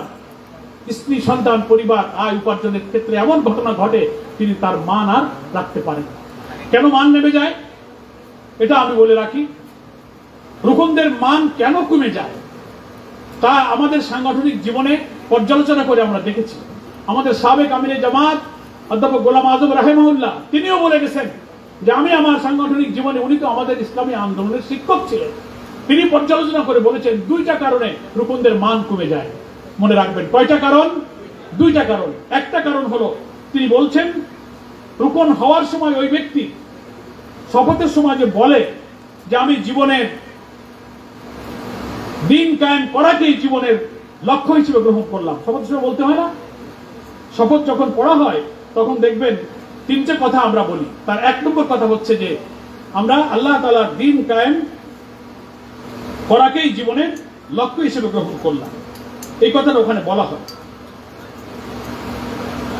স্ত্রী, সন্তান, পরিবার, আয় উপার্জনের ক্ষেত্রে এমন ঘটনা ঘটে তিনি তার মান আর রাখতে পারেন। কেন মান নেমে যায় এটা আমি বলে রাখি। রুকনদের মান কেন কমে যায় তা আমাদের সাংগঠনিক জীবনে পর্যালোচনা করে আমরা দেখেছি। আমাদের সাবেক আমিরে জামাত অধ্যাপক গোলাম আজম রাহিমাহুল্লাহ তিনিও বলে গেছেন যে আমি আমার সাংগঠনিক জীবনে, উনি তো আমাদের ইসলামী আন্দোলনের শিক্ষক ছিলেন, তিনি পর্যালোচনা করে বলেছেন 2টা কারণে রুকনদের মান কমে যায়। মনে রাখবেন কয়টা কারণ? 2টা কারণ। একটা কারণ হলো তিনি বলছেন রুকন হওয়ার সময় ওই ব্যক্তি শপথের সময় যে বলে যে আমি জীবনের দিন কায়েম করাকেই জীবনের লক্ষ্য হিসেবে গ্রহণ করলাম, শপথের সময় বলতে হয় না? শপথ যখন পড়া হয় তখন দেখবেন 3টে কথা আমরা বলি। তার 1 নম্বর কথা হচ্ছে যে আমরা আল্লাহ তাআলার দ্বীন কায়েম করাকেই জীবনের লক্ষ্য হিসেবে গ্রহণ করলাম, এই কথাটা ওখানে বলা হয়।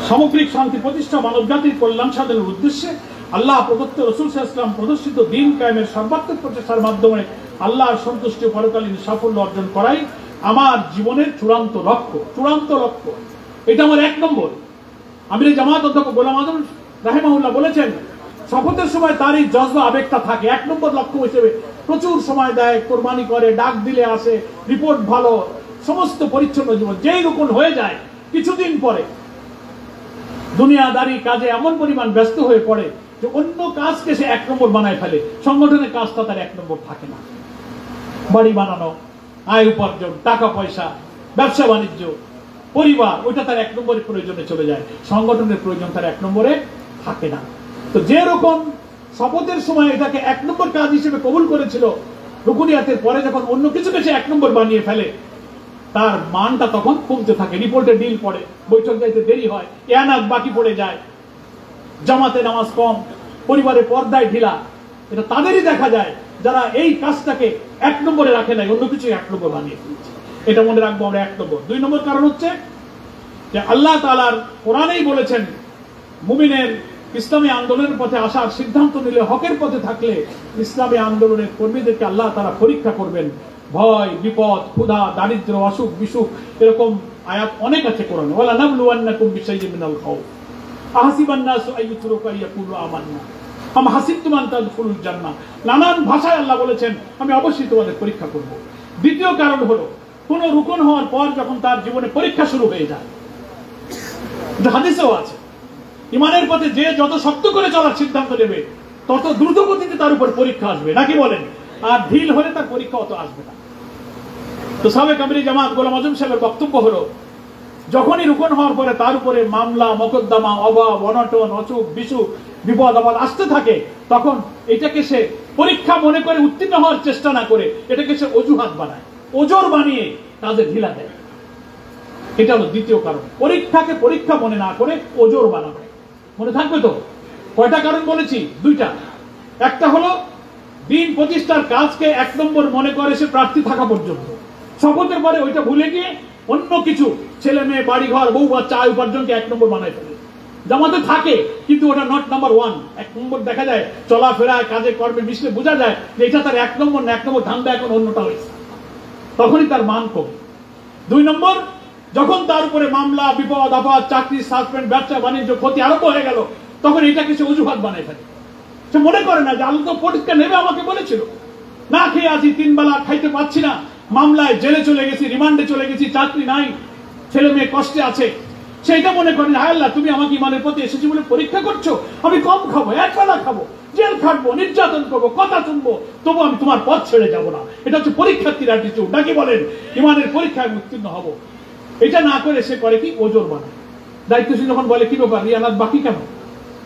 সামগ্রিক শান্তি প্রতিষ্ঠা, মানব জাতির কল্যাণ সাধনের উদ্দেশ্যে আল্লাহ প্রদত্ত রাসূল সাল্লাল্লাহু আলাইহি ওয়াসাল্লাম প্রদর্শিত দ্বীন কায়েমের সর্বাত্মক প্রচেষ্টার মাধ্যমে আল্লাহর সন্তুষ্টি ও পরকালীন সাফল্য অর্জন করাই আমার জীবনের চূড়ান্ত লক্ষ্য। এটা আমার 1 নম্বর। আমিরে জামাত অধ্যক্ষ গোলাম আযম রাহিমাহুল্লাহ বলেছেন, শপথের সময় তার এই জজবা আবেগটা থাকে। 1 নম্বর লক্ষ্য হিসেবে প্রচুর সময় দেয়, কোরবানি করে, ডাক দিলে আসে, রিপোর্ট ভালো, সমস্ত পরিচ্ছন্ন জীবন। যেই রকম হয়ে যায় কিছুদিন পরে দুনিয়াদারি কাজে এমন পরিমাণ ব্যস্ত হয়ে পড়ে যে অন্য কাজকে সে 1 নম্বর বানায় ফেলে। সংগঠনের কাজটা তার 1 নম্বর থাকে না। বাড়ি বানানো, আয় উপার্জন, টাকা পয়সা, ব্যবসা বাণিজ্য, পরিবার, ওইটা তার 1 নম্বরের প্রয়োজনে চলে যায়। সংগঠনের প্রয়োজন তার 1 নম্বরে থাকে না। তো যে রকম শপথের সময় এটাকে 1 নম্বর কাজ হিসেবে কবুল করেছিল, রুকুনিয়াতের পরে যখন অন্য কিছুকে সে 1 নম্বর বানিয়ে ফেলে, তার মানটা তখন কমতে থাকে। রিপোর্টে ডিল পড়ে, বৈঠক যাইতে দেরি হয়, এনাক বাকি পড়ে যায়, জামাতে নামাজ কম, পরিবারের পর্দায় ঢিলা। এটা তাদেরই দেখা যায় যারা এই কাজটাকে 1 নম্বরে রাখে নাই, অন্য কিছু 1 নম্বর বানিয়ে ফেলছে। এটা মনে রাখবো আমরা 1 নম্বর। 2 নম্বর কারণ হচ্ছে যে আল্লাহ তাআলার কোরআনেই বলেছেন, মুমিনের ইসলামী আন্দোলনের পথে আসার সিদ্ধান্ত নিলে, হকের পথে থাকলে ইসলামী আন্দোলনের কর্মীদেরকে আল্লাহ তাআলা পরীক্ষা করবেন। ভয়, বিপদ, ক্ষুধা, দারিদ্র, অসুখ বিসুখ, এরকম আয়াত অনেক আছে কোরআনে। ওয়ালা নাবলুওয়ান্নাকুম বিশাইইন মিনাল খাউফ আহাসিবান নাসু আইয়ুতরাকু আইয়াকুলু আমান্না আম হাসিবতুম আন তাদখুলুল জান্নাহ। নানান ভাষায় আল্লাহ বলেছেন, আমি অবশ্যই তোমাদের পরীক্ষা করব। দ্বিতীয় কারণ হলো, কোন রুকন হওয়ার পর যখন তার জীবনে পরীক্ষা শুরু হয়ে যায়, এটা হাদিসেও আছে, ইমানের পথে যে যত শক্ত করে চলার সিদ্ধান্ত নেবে তত দ্রুত গতিতে তার উপর পরীক্ষা আসবে, নাকি বলেন? আর ঢিল হলে তার পরীক্ষা অত আসবে না। তো সাবেক আমিরে জামাত গোলাম আযম সাহেবের বক্তব্য হলো, যখনই রুকন হওয়ার পরে তার উপরে মামলা, মোকদ্দমা, অভাব, অনটন, অসুখ বিসুখ, বিপদ আপদ আসতে থাকে, তখন এটাকে সে পরীক্ষা মনে করে উত্তীর্ণ হওয়ার চেষ্টা না করে এটাকে সে অজুহাত বানায়, ওজোর বানিয়ে কাজে ঢিলা দেয়। এটা হলো দ্বিতীয় কারণ। পরীক্ষাকে পরীক্ষা মনে না করে ওজোর বানাবে। মনে থাকবে তো? কয়টা কারণ বলেছি? 2টা। একটা হলো দিন প্রতিষ্ঠার কাজকে 1 নম্বর মনে করে সে প্রার্থী থাকা পর্যন্ত, শপথের পরে ওইটা ভুলে গিয়ে অন্য কিছু, ছেলে মেয়ে, বাড়ি ঘর, বউ বাচ্চা, আয় উপার্জনকে 1 নম্বর বানায় ফেলে। জামাতে থাকে কিন্তু ওটা নট নাম্বার 1। 1 নম্বর দেখা যায় চলাফেরায়, কাজে কর্মে মিশলে বোঝা যায় যে এটা তার 1 নম্বর না, 1 নম্বর ধান্দা এখন অন্যটা হয়েছে, তখনই তার মান কমে। 2 নম্বর, যখন তার উপরে মামলা, বিপদ আপদ, চাকরি সাসপেন্ড, ব্যবসা বাণিজ্য, ক্ষতি আরম্ভ হয়ে গেল, তখন এটাকে সে অজুহাত বানায় ফেলে। সে মনে করে না যে আল্লাহ তো পরীক্ষা নেবে, আমাকে বলেছিল, না খেয়ে আছি, 3 বেলা খাইতে পাচ্ছি না, মামলায় জেলে চলে গেছি, রিমান্ডে চলে গেছি, চাকরি নাই, ছেলে মেয়ে কষ্টে আছে। সেটা মনে করেন, হায় আল্লাহ তুমি আমাকে ইমানের পথে এসেছি বলে পরীক্ষা করছো, আমি কম খাবো, 1 বেলা খাবো, জেল খাটবো, নির্যাতন করবো, কথা শুনবো, তবু আমি তোমার পথ ছেড়ে যাবো না। এটা হচ্ছে পরীক্ষার্থীর অ্যাটিটিউড, নাকি বলেন? ইমানের পরীক্ষায় উত্তীর্ণ হবো। এটা না করে সে করে কি? ওজোর বানায়। দায়িত্বশীল যখন বলে, কি ব্যাপার, রিয়ানাত বাকি কেন,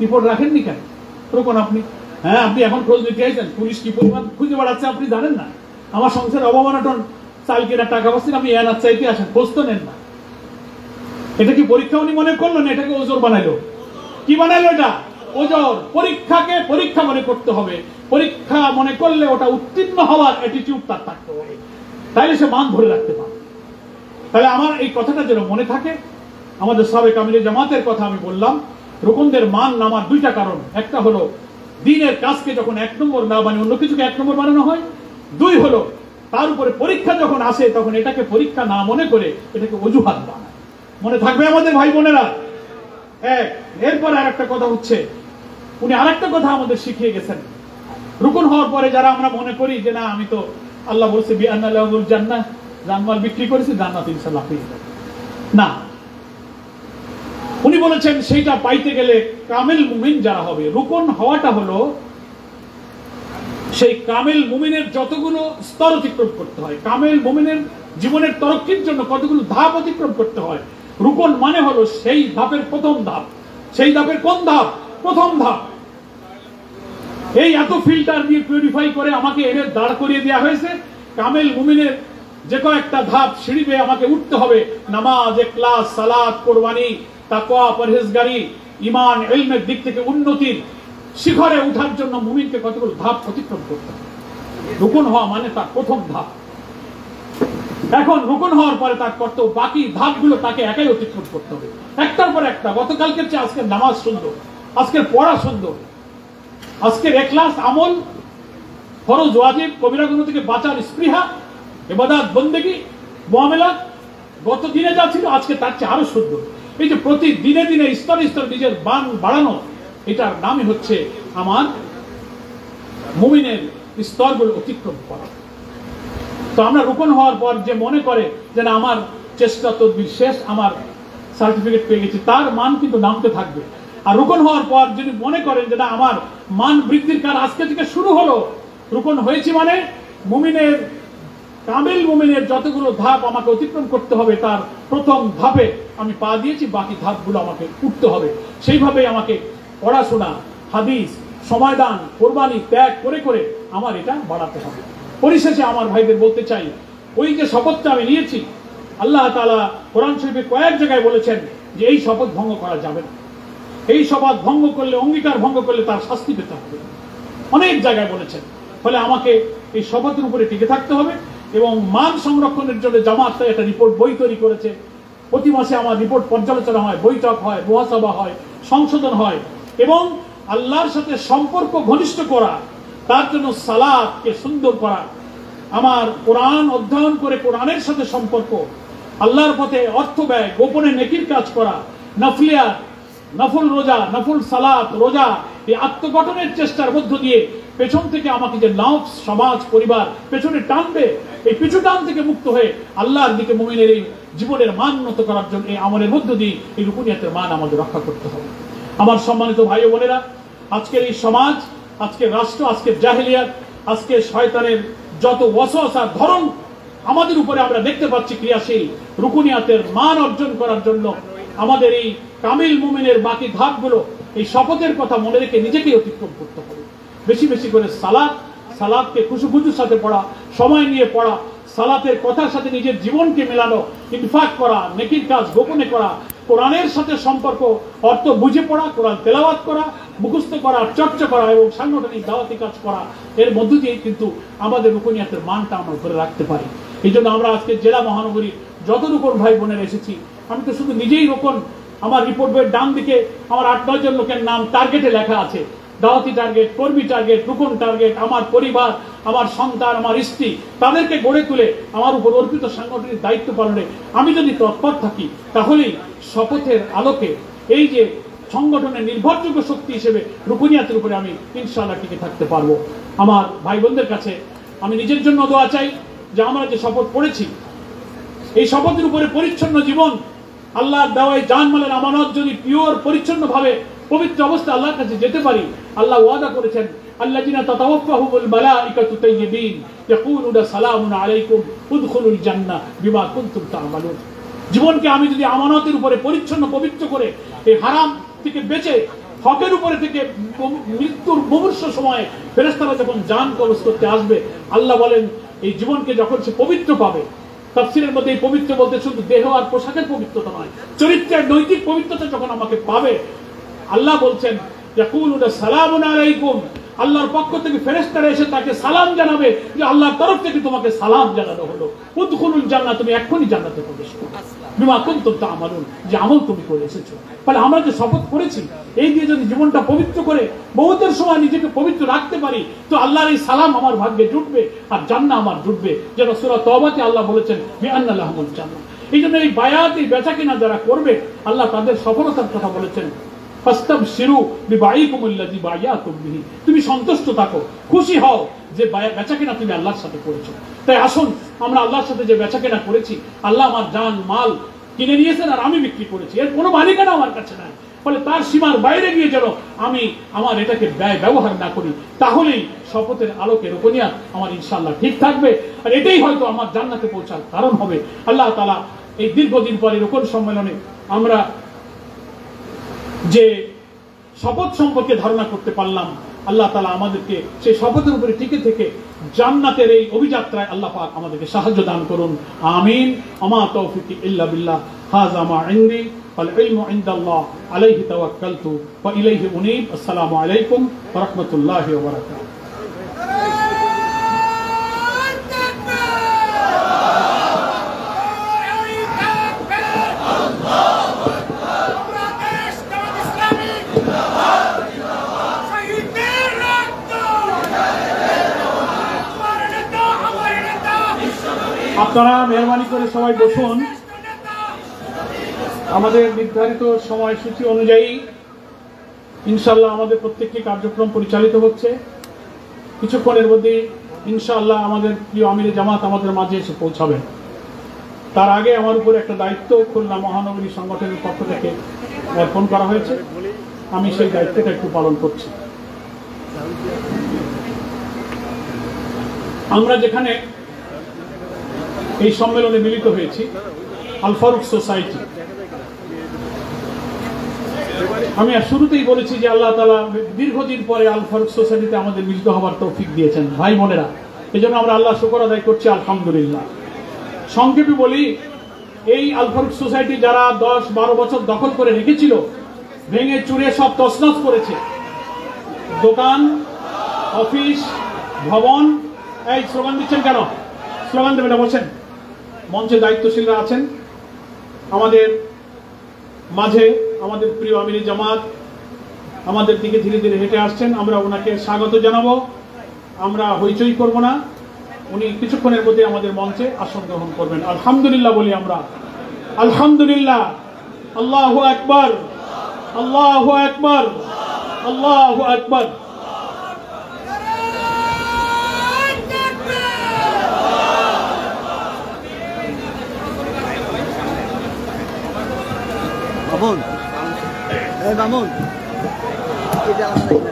রিপোর্ট রাখেননি কেন? ওরকম আপনি, হ্যাঁ আপনি এখন খোঁজ নিতে চাইছেন, পুলিশ কি পরিমাণ খুঁজে বেড়াচ্ছে আপনি জানেন না? আমার সংসারে অবমানটন, চাল কেনা, টাকা পাচ্ছেন, আমি এনার চাইতে আসেন, খোঁজ তো নেন না। এটা কি পরীক্ষা উনি মনে করলো না এটাকে ওজোর বানাইলো? কি বানাইলো? এটা ওজোর। পরীক্ষাকে পরীক্ষা মনে করতে হবে। পরীক্ষা মনে করলে ওটা উত্তীর্ণ হওয়ার অ্যাটিটিউড তার থাকতে হবে, তাইলে সে মান ধরে রাখতে পারে। তাহলে আমার এই কথাটা যেন মনে থাকে। আমাদের সাবেক আমিরে জামাতের কথা আমি বললাম, রুকনদের মান নামার 2টা কারণ। একটা হলো দিনের কাজকে যখন 1 নম্বর না বানিয়ে অন্য কিছুকে 1 নম্বর বানানো হয়। 2 হলো তার উপরে পরীক্ষা যখন আসে তখন এটাকে পরীক্ষা না মনে করে এটাকে অজুহাত বানায়। মনে থাকবে আমাদের ভাই বোনেরা? এরপর আর একটা কথা হচ্ছে, উনি আরেকটা কথা আমাদের শিখিয়ে গেছেন। রুকন হওয়ার পরে যারা আমরা মনে করি যে না, আমি তো আল্লাহ বলছে বিআন্না লাহুল জান্নাহ, জানমাল বিক্রি করেছি, জান্নাত ইনশাআল্লাহ পেয়ে যাবে না। উনি বলেছেন সেইটা পাইতে গেলে কামেল মুমিন যারা হবে, রুকন হওয়াটা হলো সেই কামেল মুমিনের যতগুলো স্তর অতিক্রম করতে হয়, কামেল মুমিনের জীবনের তরক্কির জন্য কতগুলো ধাপ অতিক্রম করতে হয়। রুকন মানে হলো সেই ধাপের প্রথম ধাপ। সেই ধাপের কোন ধাপ? প্রথম ধাপ। এই এত ফিল্টার দিয়ে পিউরিফাই করে আমাকে এনে দাঁড় করিয়ে দেওয়া হয়েছে। কামেল মুমিনের যে কয়েকটা ধাপ সিঁড়ি বেয়ে আমাকে উঠতে হবে, নামাজ, ইখলাস, সালাত, কুরবানি, তাকওয়া, পরহেজগারি, ঈমান, ইলমের দিক থেকে উন্নতির শিখরে উঠার জন্য মুমিনকে কতগুলো ধাপ অতিক্রম করতে হবে। রুকুন হওয়া মানে তার প্রথম ধাপ। এখন রুকুন হওয়ার পরে তার কর্তব্য বাকি ধাপগুলো তাকে একাই অতিক্রম করতে হবে, একটার পর একটা। গতকালকের চেয়ে আজকের নামাজ সুন্দর, আজকের পড়া সুন্দর, আজকের ইখলাস আমল, ফরজ ওয়াজিব কবিরা গুনাহ থেকে বাঁচার স্পৃহা, ইবাদত বন্দেগী মুআমালাত গত দিনে যা ছিল আজকে তার চেয়ে আরো সুন্দর। এই যে প্রতি দিনে দিনে স্তরে স্তরে নিজের বান বাড়ানো, এটার নামই হচ্ছে আমার মুমিনের স্তরগুলো অতিক্রম করা। তো আমরা রুকন হওয়ার পর যে মনে করে যে না আমার চেষ্টা তদবির শেষ, আমার সার্টিফিকেট পেয়ে গেছি, তার মান কিন্তু নামতে থাকবে। আর রুকন হওয়ার পর যদি মনে করেন যে না আমার মান বৃদ্ধির কাজ আজকে থেকে শুরু হলো, রুকন হয়েছি মানে মুমিনের কামিল মুমিনের যতগুলো ধাপ আমাকে অতিক্রম করতে হবে তার প্রথম ধাপে আমি পা দিয়েছি, বাকি ধাপগুলো আমাকে উঠতে হবে। সেইভাবে আমাকে পড়াশোনা, হাদিস, সময়দান, কোরবানি ত্যাগ করে করে আমার এটা বাড়াতে হবে। পরিশেষে আমার ভাইদের বলতে চাই, ওই যে শপথটা আমি নিয়েছি, আল্লাহ তাআলা কোরআন শরীফে কয়েক জায়গায় বলেছেন যে এই শপথ ভঙ্গ করা যাবে না। এই শপথ ভঙ্গ করলে, অঙ্গীকার ভঙ্গ করলে তার শাস্তি পেতে হবে, অনেক জায়গায় বলেছেন। ফলে আমাকে এই শপথের উপরে টিকে থাকতে হবে। এবং মান সংরক্ষণের জন্য জামাত একটা রিপোর্ট বই তৈরি করেছে। প্রতি মাসে আমার রিপোর্ট পর্যালোচনা হয়, বৈঠক হয়, মুহাসাবা হয়, সংশোধন হয়। এবং আল্লাহর সাথে সম্পর্ক ঘনিষ্ঠ করা, তার জন্য সালাতকে সুন্দর করা, আমার কোরআন অধ্যয়ন করে কোরআনের সাথে সম্পর্ক, আল্লাহর পথে অর্থ ব্যয়, গোপনে নেকির কাজ করা, নফলিয়াত, নফল রোজা, নফল সালাত, রোজা, এই আত্মগঠনের চেষ্টার মধ্য দিয়ে পেছন থেকে আমাকে যে নফস, সমাজ, পরিবার পেছনে টানবে, এই পিছু টান থেকে মুক্ত হয়ে আল্লাহর দিকে মুমিনের এই জীবনের মান উন্নত করার জন্য এই আমলের মধ্য দিয়ে এই রুকুনিয়াতের মান আমাদের রক্ষা করতে হবে। আমার সম্মানিত ভাই ও বোনেরা, আজকের এই সমাজ, আজকের রাষ্ট্র, আজকের জাহেলিয়াত, আজকের শয়তানের যত ওয়াসওয়াসার ধরন আমাদের উপরে আমরা দেখতে পাচ্ছি ক্রিয়াশীল, রুকুনিয়াতের মান অর্জন করার জন্য আমাদের এই কামিল মুমিনের বাকি ধাপগুলো এই শপথের কথা মনে রেখে নিজেকেই অতিক্রম করতে হবে। বেশি বেশি করে সালাতকে খুশুখুশুর সাথে পড়া, সময় নিয়ে পড়া, সালাতের কথার সাথে নিজের জীবনকে মেলানো, ইনফাক করা, নেকির কাজ গোপনে করা, কোরআনের সাথে সম্পর্ক, অর্থ বুঝে পড়া, কোরআন তেলাওয়াত করা, মুখস্থ করা, চর্চা করা এবং সাংগঠনিক দাওয়াতি কাজ করা, এর মধ্য দিয়ে কিন্তু আমাদের রুকুনিয়াতের মানটা আমরা ধরে রাখতে পারি। এই জন্য আমরা আজকে জেলা মহানগরীর যত রুকন ভাই বোনেরা এসেছি, আমি তো শুধু নিজেই রুকন, আমার রিপোর্ট বইয়ের ডান দিকে আমার 8-9 জন লোকের নাম টার্গেটে লেখা আছে। দাওয়াতি টার্গেট, কর্মী টার্গেট, রুকন টার্গেট, আমার পরিবার, আমার সন্তান, আমার স্ত্রী, তাদেরকে গড়ে তুলে আমার উপর অর্পিত সাংগঠনিক দায়িত্ব পালনে আমি যদি তৎপর থাকি, তাহলেই শপথের আলোকে এই যে সংগঠনের নির্ভরযোগ্য শক্তি হিসেবে রুকুনিয়াতের উপরে আমি ইনশাআল্লাহ টিকে থাকতে পারবো। আমার ভাই বোনদের কাছে আমি নিজের জন্য দোয়া চাই যে আমরা যে শপথ করেছি, এই শপথের উপরে পরিচ্ছন্ন জীবন, আল্লাহর দেওয়া জানমালের আমানত যদি পিওর পরিচ্ছন্ন ভাবে পবিত্র অবস্থা আল্লাহর কাছে যেতে পারি, আল্লাহ ওয়াদা করেছেন আল্লাযিনা তাতাওয়াফাহুমুল মালাইকাতু তাইয়্যিবিন ইয়াকুলুনা সালামুন আলাইকুম উদখুলুল জান্নাহ বিমা কুনতুম তা'মালুন। জীবনকে আমি যদি আমানতের উপরে পরিচ্ছন্ন পবিত্র করে এই হারাম থেকে বেঁচে হকের উপরে থেকে মৃত্যুর মুমূর্ষ সময়ে ফেরেশতারা যখন জান কবজ করতে আসবে, আল্লাহ বলেন এই জীবনকে যখন সে পবিত্র পাবে, তাফসীরের মধ্যে এই পবিত্র বলতে শুধু দেহ আর পোশাকের পবিত্রতা নয়, চরিত্রের নৈতিক পবিত্রতা যখন আমাকে পাবে, আল্লাহ বলছেন ইয়াকুলুনা সালামুন আলাইকুম, আল্লাহর পক্ষ থেকে ফেরেশতারা এসে তাকে সালাম জানাবে যে আল্লাহর তরফ থেকে তোমাকে সালাম জানানো হলো, উদখুলুল জান্নাহ, তুমি এখনই জান্নাতে প্রবেশ করো, বিমা কুনতুম তা'মালুন, যে আমল তুমি করে এসেছো। ফলে আমরা যে শপথ করেছি, এই দিয়ে যদি জীবনটা পবিত্র করে বহুতের সময় নিজেকে পবিত্র রাখতে পারি, তো আল্লাহর এই সালাম আমার ভাগ্যে জুটবে আর জান্নাহ আমার জুটবে। যেন সূরা তওবাতে আল্লাহ বলেছেন বিআন্না লাহুমুল জান্নাহ। এই জন্য এই বায়াত, এই বেচাকেনা যারা করবে, আল্লাহ তাদের সফলতার কথা বলেছেন, ফাস্তাবশিরু বিবাইকুমুল্লাযী বায়াতুম বিহি, তুমি সন্তুষ্ট থাকো, খুশি হও যে বেচাকেনা তুমি আল্লাহর সাথে করেছো। তাই আসুন আমরা আল্লাহর সাথে যে বেচাকেনা করেছি, আল্লাহ আমার জান মাল কিনে নিয়েছেন আর আমি বিক্রি করেছি, এর কোনো মালিকানা আমার কাছে নাই। ফলে তার সীমার বাইরে গিয়ে যেন আমি আমার এটাকে ব্যবহার না করি, তাহলেই শপথের আলোকে রুকুনিয়াত আমার ইনশাআল্লাহ ঠিক থাকবে। আর এটাই হয়তো আমার জান্নাতে পৌঁছার কারণ হবে। আল্লাহ তাআলা এই দীর্ঘদিন পরে রুকুন সম্মেলনে আমরা যে শপথ সম্পর্কে ধারণা করতে পারলাম, আল্লাহ তাআলা আমাদেরকে সেই শপথের উপরে টিকে থেকে জান্নাতের এই অভিযাত্রায় আল্লাহ পাক আমাদেরকে সাহায্য দান করুন। আমিন। আমা তৌফিকি ইল্লা বিল্লাহ। হাযা মা ইনদি। ওয়াল ইলমু ইনদাল্লাহ আলাইহি তাওয়াক্কালতু ওয়া ইলাইহি উনীব। আসসালামু আলাইকুম ওয়া রাহমাতুল্লাহি ওয়া বারাকাতুহু। আপনারা মেহরবানি করে সবাই বসুন। আমাদের নির্ধারিত সময়সূচি অনুযায়ী ইনশাআল্লাহ আমাদের প্রত্যেকটি কার্যক্রম পরিচালিত হচ্ছে। কিছুক্ষণের মধ্যেই ইনশাআল্লাহ আমাদের প্রিয় আমিরে জামাত আমাদের মাঝে এসে পৌঁছাবেন। তার আগে আমার উপর একটা দায়িত্ব খুলনা মহানগরী সংগঠনের পক্ষ থেকে অর্পণ করা হয়েছে। আমি সেই দায়িত্বটা একটু পালন করছি। আমরা যেখানে এই সম্মেলনে মিলিত হয়েছি, আল ফারুক সোসাইটি, আমি শুরুতেই বলেছি যে আল্লাহ তাআলা দীর্ঘদিন পরে আল ফারুক সোসাইটিতে আমাদের মিলিত হওয়ার তৌফিক দিয়েছেন ভাই বোনেরা। এই জন্য আমরা আল্লাহ শুকর আদায় করছি, আলহামদুলিল্লাহ। সংক্ষেপে বলি, এই আল ফারুক সোসাইটি যারা 10-12 বছর দখল করে রেখেছিল, ভেঙে চুরে সব তছনছ করেছে। দোকান, অফিস, ভবন। এই স্লোগান দিচ্ছেন কেন? স্লোগান দেবেন, বসেন। মঞ্চে দায়িত্বশীলরা আছেন আমাদের মাঝে। আমাদের প্রিয় আমিরে জামাত আমাদের দিকে ধীরে ধীরে হেঁটে আসছেন। আমরা ওনাকে স্বাগত জানাবো। আমরা হইচই করব না। উনি কিছুক্ষণের মধ্যে আমাদের মঞ্চে আসন গ্রহণ করবেন। আলহামদুলিল্লাহ বলি আমরা, আলহামদুলিল্লাহ। আল্লাহু আকবার, আল্লাহু আকবার, আল্লাহু আকবার। বামুন, এই বামুন, এই যে আমাদের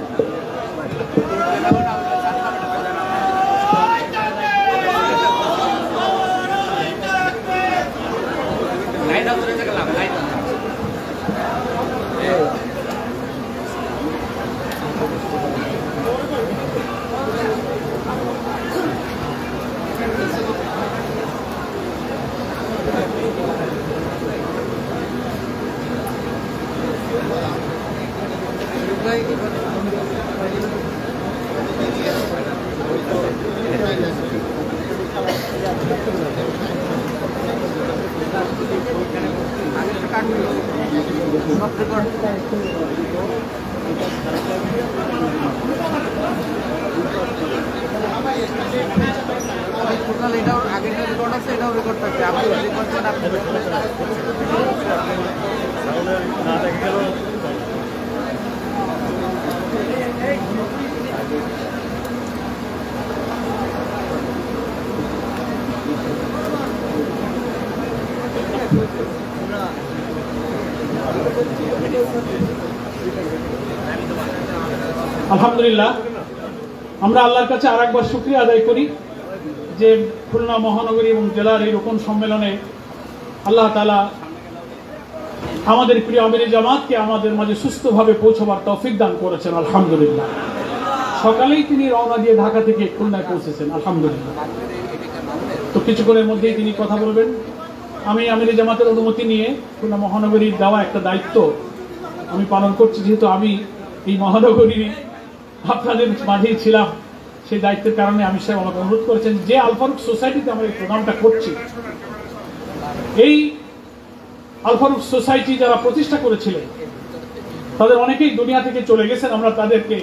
এটাও আগের রেকর্ড আছে, এটাও রেকর্ড থাকবে। আপনি রেকর্ড করেন, আপনি না দেখা গেল। আলহামদুলিল্লাহ, আমরা আল্লাহর কাছে আরেকবার শুকরিয়া আদায় করি যে খুলনা মহানগরী এবং জেলার এই রোকন সম্মেলনে আল্লাহ তাআলা আমাদের প্রিয় আমিরে জামাতকে আমাদের মাঝে সুস্থভাবে পৌঁছবার তৌফিক দান করেছেন। আলহামদুলিল্লাহ। সকালেই তিনি রওনা দিয়ে ঢাকা থেকে খুলনায় পৌঁছেছেন। আলহামদুলিল্লাহ। তো কিছুক্ষণের মধ্যেই তিনি কথা বলবেন। আমি আমিরে জামাতের অনুমতি নিয়ে খুলনা মহানগরীর দেওয়া একটা দায়িত্ব আমি পালন করছি। যেহেতু আমি এই মহানগরী আপনাদের মাঝেই ছিলাম, সেই দায়িত্বের কারণে আমি সাহেব আমাকে অনুরোধ করেছেন যে আল ফারুক সোসাইটিতে আমরা এই প্রোগ্রামটা করছি, এই আল ফারুক সোসাইটি যারা প্রতিষ্ঠা করেছিলেন তাদের অনেকেই দুনিয়া থেকে চলে গেছেন। আমরা তাদেরকে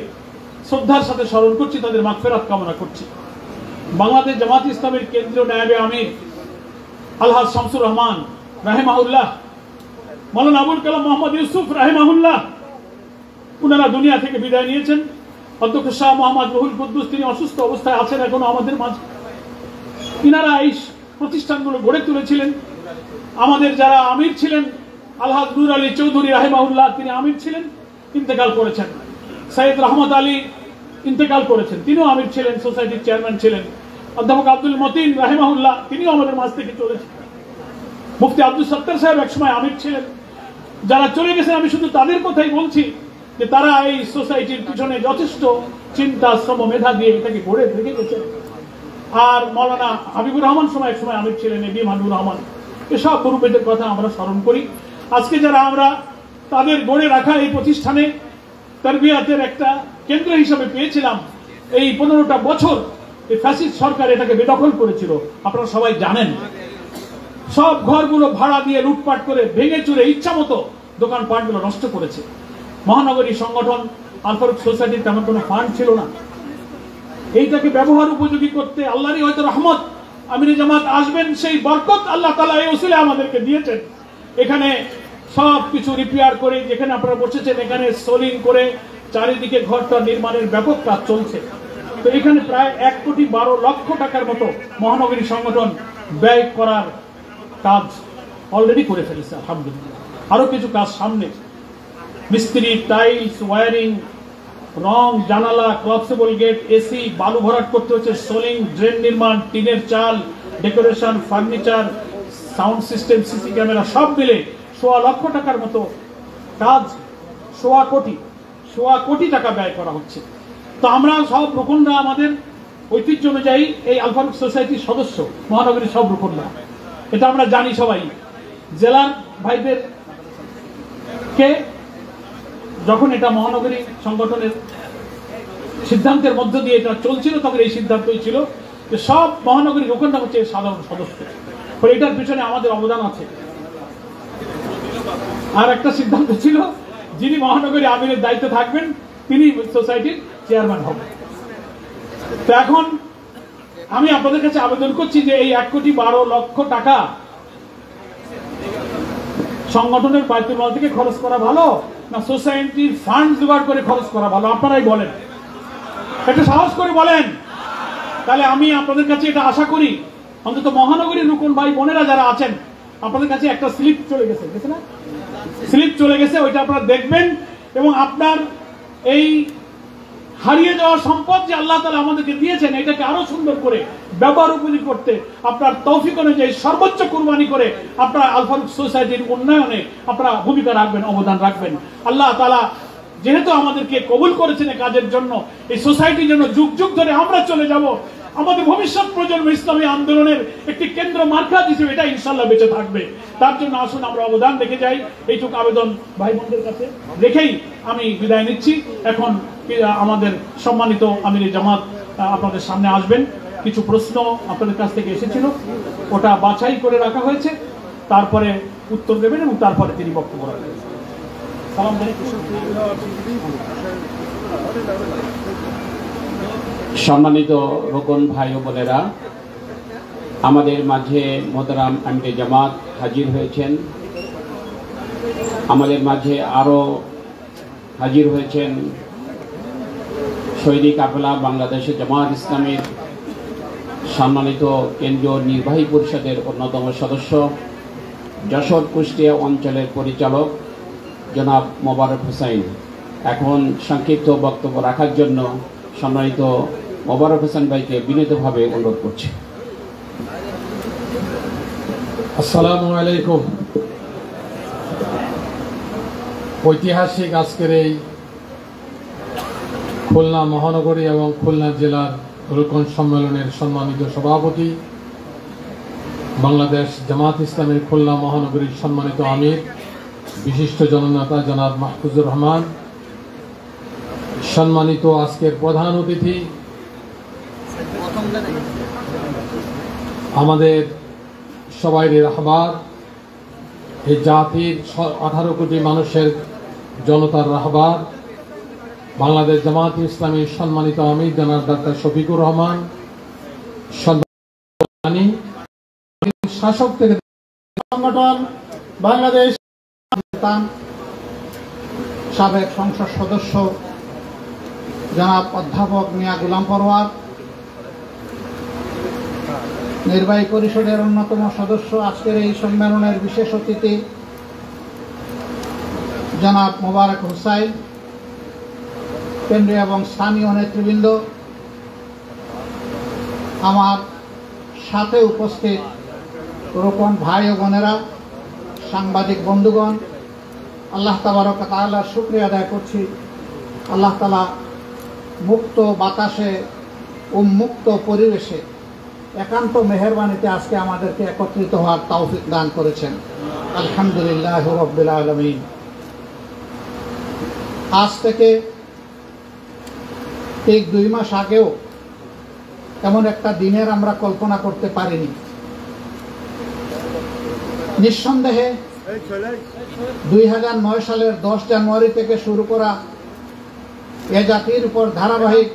শ্রদ্ধার সাথে স্মরণ করছি, তাদের মাগফিরাত কামনা করছি। বাংলাদেশ জামাত ইসলামের কেন্দ্রীয় নায়েবে আমির আলহাজ শামসুর রহমান রাহিমাহুল্লাহ, মাওলানা আবুল কালাম মোহাম্মদ ইউসুফ রাহিমাহুল্লাহ, ওনারা দুনিয়া থেকে বিদায় নিয়েছেন। অধ্যক্ষ শাহ মোহাম্মদ রুহুল কুদ্দুস, তিনি অসুস্থ অবস্থায় আছেন এখনো আমাদের মাঝে। ইনারা এই প্রতিষ্ঠানগুলো গড়ে তুলেছিলেন। আমাদের যারা আমির ছিলেন, আলহাজ নূর আলী চৌধুরী রাহিমাহুল্লাহ, তিনি আমির ছিলেন, ইন্তেকাল করেছেন। সৈয়দ রহমত আলী ইন্তেকাল করেছেন, তিনিও আমির ছিলেন, সোসাইটির চেয়ারম্যান ছিলেন। অধ্যাপক আব্দুল মতিন রাহিমাহুল্লাহ, তিনিও আমাদের মাঝ থেকে চলেছেন। মুফতি আব্দুল সত্তার সাহেব একসময় আমির ছিলেন। যারা চলে গেছেন আমি শুধু তাদের কথাই বলছি যে তারা এই সোসাইটির পিছনে যথেষ্ট চিন্তা, শ্রম, মেধা দিয়ে এটাকে গড়ে রেখে গেছেন। আর মাওলানা হাবিবুর রহমান সময় এক সময় আমির ছিলেন, এডি হাবিবুর রহমান, এসব মুরব্বিদের কথা আমরা স্মরণ করি। আজকে যারা আমরা তাদের গড়ে রাখা এই প্রতিষ্ঠানে তারবিয়াতের একটা কেন্দ্র হিসাবে পেয়েছিলাম, এই 15টা বছর এই ফ্যাসিস্ট সরকার এটাকে বেদখল করেছিল। আপনারা সবাই জানেন, সব ঘরগুলো ভাড়া দিয়ে লুটপাট করে ভেঙে চুরে ইচ্ছা মতো দোকানপাটগুলো নষ্ট করেছে। মহানগরী সংগঠন আল ফারুক সোসাইটির তেমন কোনো ফান্ড ছিল না। এইটাকে ব্যবহার উপযোগী করতে আল্লাহরই হয়তো রহমত, আমিরে জামাত আসবেন, সেই বরকত আল্লাহ তাআলা এই ওসিলে আমাদেরকে দিয়েছেন। এখানে সব কিছু রিপেয়ার করে, যেখানে আপনারা বসেছেন এখানে সোলিং করে চারিদিকে ঘরটা নির্মাণের ব্যাপক কাজ চলছে। তো এখানে প্রায় 1,12,00,000 টাকার মতো মহানগরী সংগঠন ব্যয় করার কাজ অলরেডি করে ফেলেছে আলহামদুলিল্লাহ। আরো কিছু কাজ সামনে, মিস্ত্রি, টাইলস, ওয়ারিং, রং, জানালা, ক্লপসেবল গেট, এসি, বালু ভরাট করতে হচ্ছে, সোলিং, ড্রেন নির্মাণ, টিনের চাল, decoration, furniture, sound system, CC camera সব মিলে 1,00,000 টাকার মতো কাজ, 1,00,00,000 কোটি টাকা ব্যয় করা হচ্ছে। তো আমরা সব রুকনরা আমাদের ঐতিহ্য অনুযায়ী এই আল ফারুক সোসাইটির সদস্য, মহানগরীর সব রুকনরা, এটা আমরা জানি সবাই। জেলার ভাইদের কে যখন এটা মহানগরী সংগঠনের সিদ্ধান্তের মধ্য দিয়ে এটা চলছিল, তখন এই সিদ্ধান্তই ছিল যে সব মহানগরী রুকনরা হচ্ছে সাধারণ সদস্য। ফলে এটার পিছনে আমাদের অবদান আছে। আর একটা সিদ্ধান্ত ছিল, যিনি মহানগরী আমিরের দায়িত্বে থাকবেন তিনি সোসাইটির চেয়ারম্যান হবেন। তো এখন আমি আপনাদের কাছে আবেদন করছি যে এই 1,12,00,000 টাকা সংগঠনের বায়তুল মাল থেকে খরচ করা ভালো না সোসাইটির ফান্ড জোগাড় করে খরচ করা ভালো? আপনারাই বলেন, একটা সাহস করে বলেন। তাহলে আমি আপনাদের কাছে এটা আশা করি, অন্তত মহানগরীর রুকন ভাই বোনেরা যারা আছেন, আপনাদের কাছে একটা স্লিপ চলে গেছে, না স্লিপ চলে গেছে, ওইটা আপনারা দেখবেন এবং আপনার এই হারিয়ে যাওয়া সম্পদ যে আল্লাহ তাআলা আমাদেরকে দিয়েছেন, এটাকে আরো সুন্দর করে ব্যবহার উপযোগী করতে আপনার তৌফিক অনুযায়ী সর্বোচ্চ কুরবানি করে আপনারা আল ফারুক সোসাইটির উন্নয়নে আপনারা ভূমিকা রাখবেন, অবদান রাখবেন। আল্লাহ তাআলা যেহেতু আমাদেরকে কবুল করেছেন কাজের জন্য, এই সোসাইটির জন্য যুগ যুগ ধরে আমরা চলে যাব, আমাদের ভবিষ্যৎ প্রজন্ম ইসলামী আন্দোলনের একটি কেন্দ্র মার্কাজ হিসেবে এটা ইনশাআল্লাহ বেঁচে থাকবে। তার জন্য আসুন আমরা অবদান রেখে যাই। এইটুকু আবেদন ভাই বোনদের কাছে রেখেই আমি বিদায় নিচ্ছি। এখন আমাদের সম্মানিত আমিরে জামাত আপনাদের সামনে আসবেন। কিছু প্রশ্ন আপনাদের কাছ থেকে এসেছিল, ওটা বাছাই করে রাখা হয়েছে, তারপরে উত্তর দেবেন এবং তারপরে তিনি বক্তব্য রাখবেন। সালাম দেন। সম্মানিত রোকন ভাই ও বোনেরা, আমাদের মাঝে মোহতারাম আমিরে জামাত হাজির হয়েছেন। আমাদের মাঝে আরও হাজির হয়েছেন শহীদ কাফেলা বাংলাদেশের জামাত ইসলামীর সম্মানিত কেন্দ্রীয় নির্বাহী পরিষদের অন্যতম সদস্য, যশোর কুষ্টিয়া অঞ্চলের পরিচালক জনাব মোবারক হোসাইন। এখন সংক্ষিপ্ত বক্তব্য রাখার জন্য সম্মানিত মোবারক হোসেন ভাইকে বিনীতভাবে অনুরোধ করছি। আসসালামু আলাইকুম। ঐতিহাসিক আজকের এই খুলনা মহানগরী এবং খুলনা জেলার রুকন সম্মেলনের সম্মানিত সভাপতি, বাংলাদেশ জামাত ইসলামের খুলনা মহানগরীর সম্মানিত আমির, বিশিষ্ট জননেতা জনাব মাহফুজুর রহমান, সম্মানিত আজকের প্রধান অতিথি, আমাদের সবাই রাহবার, এই জাতির 18 কোটি মানুষের জনতার রাহবার, বাংলাদেশ জামাত ইসলামীর সম্মানিত আমির জনাব ডাক্তার শফিকুর রহমান, শাসক থেকে সংগঠন বাংলাদেশ সাবেক সংসদ সদস্য জনাব অধ্যাপক মিয়া গোলাম পরওয়ার, নির্বাহী পরিষদের অন্যতম সদস্য, আজকের এই সম্মেলনের বিশেষ অতিথি জনাব মোবারক হোসাইন, কেন্দ্রীয় এবং স্থানীয় নেতৃবৃন্দ, আমার সাথে উপস্থিত রোকন ভাই ও বোনেরা, সাংবাদিক বন্ধুগণ, আল্লাহ তাবারক ওয়া তাআলার শুকরিয়া আদায় করছি। আল্লাহ তাআলা মুক্ত বাতাসে ও মুক্ত পরিবেশে একান্ত মেহেরবানিতে আজকে আমাদেরকে একত্রিত হওয়ার তৌফিক দান করেছেন। আলহামদুলিল্লাহ রাব্বিল আলামিন। আজ থেকে ঠিক 2 মাস আগেও এমন একটা দিনের আমরা কল্পনা করতে পারিনি। নিঃসন্দেহে 2009 সালের 10 জানুয়ারি থেকে শুরু করা এ জাতির উপর ধারাবাহিক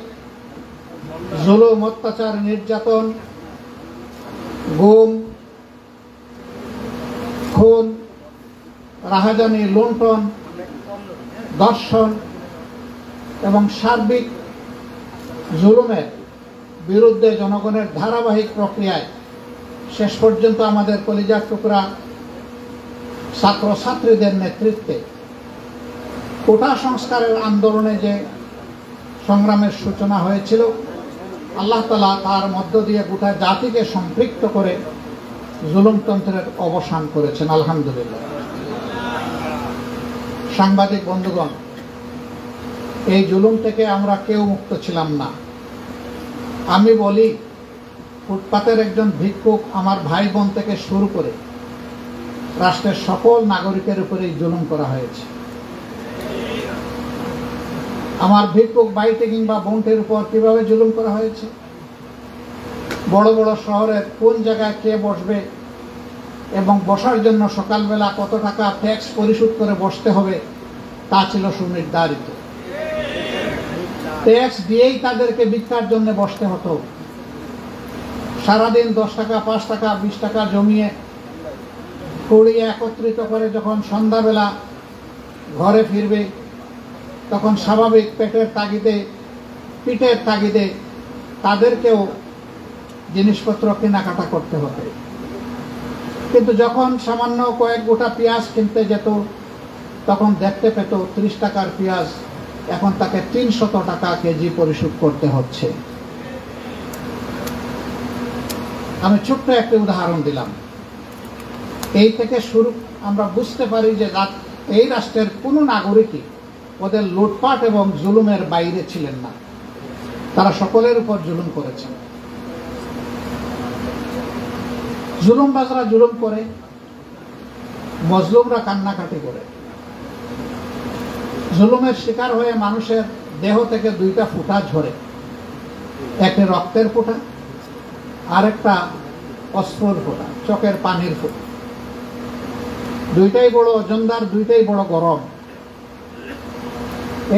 জুলুম, অত্যাচার, নির্যাতন, গুম, খুন, রাহাজানি, লুণ্ঠন, ধর্ষণ এবং সার্বিক জুলুমের বিরুদ্ধে জনগণের ধারাবাহিক প্রক্রিয়ায় শেষ পর্যন্ত আমাদের কলিজার টুকরা ছাত্রছাত্রীদের নেতৃত্বে কোটা সংস্কারের আন্দোলনে যে সংগ্রামের সূচনা হয়েছিল, আল্লাহ তাআলা তার মধ্য দিয়ে গোটা জাতিকে সম্পৃক্ত করে জুলুমতন্ত্রের অবসান করেছেন। আলহামদুলিল্লাহ। সাংবাদিক বন্ধুগণ, এই জুলুম থেকে আমরা কেউ মুক্ত ছিলাম না। আমি বলি, ফুটপাতের একজন ভিক্ষুক আমার ভাই বোন থেকে শুরু করে রাষ্ট্রের সকল নাগরিকের উপরেই জুলুম করা হয়েছে। আমার ভিক্ষুক ভাইতে কিংবা বোনটির উপর কিভাবে জুলুম করা হয়েছে, বড় বড় শহরের কোন জায়গায় কে বসবে এবং বসার জন্য সকালবেলা কত টাকা ট্যাক্স পরিশোধ করে বসতে হবে তা ছিল সুনির্ধারিত। ট্যাক্স দিয়েই তাদেরকে ভিক্ষার জন্য বসতে হতো। সারাদিন 10 টাকা, 5 টাকা, 20 টাকা জমিয়ে কুড়িয়ে একত্রিত করে যখন সন্ধ্যাবেলা ঘরে ফিরবে, তখন স্বাভাবিক পেটের তাগিদে, পিঠের তাগিদে তাদেরকেও জিনিসপত্র কেনাকাটা করতে হতো। কিন্তু যখন সামান্য কয়েক গোটা পেঁয়াজ কিনতে যেত, তখন দেখতে পেত 30 টাকার পেঁয়াজ এখন তাকে 300 টাকা কেজি পরিশোধ করতে হচ্ছে। আমি ছোট্ট একটি উদাহরণ দিলাম। এই থেকে শুরু আমরা বুঝতে পারি যে এই রাষ্ট্রের কোনো নাগরিকই ওদের লুটপাট এবং জুলুমের বাইরে ছিলেন না। তারা সকলের উপর জুলুম করেছেন। জুলুমবাজরা জুলুম করে, মজলুমরা কান্নাকাটি করে। জুলুমের শিকার হয়ে মানুষের দেহ থেকে 2টা ফুটা ঝরে, একটি রক্তের ফোঁটা, আরেকটা অশ্রুর ফোঁটা, চোখের পানির ফোঁটা। 2টাই বড় ওজনদার, 2টাই বড় গরম।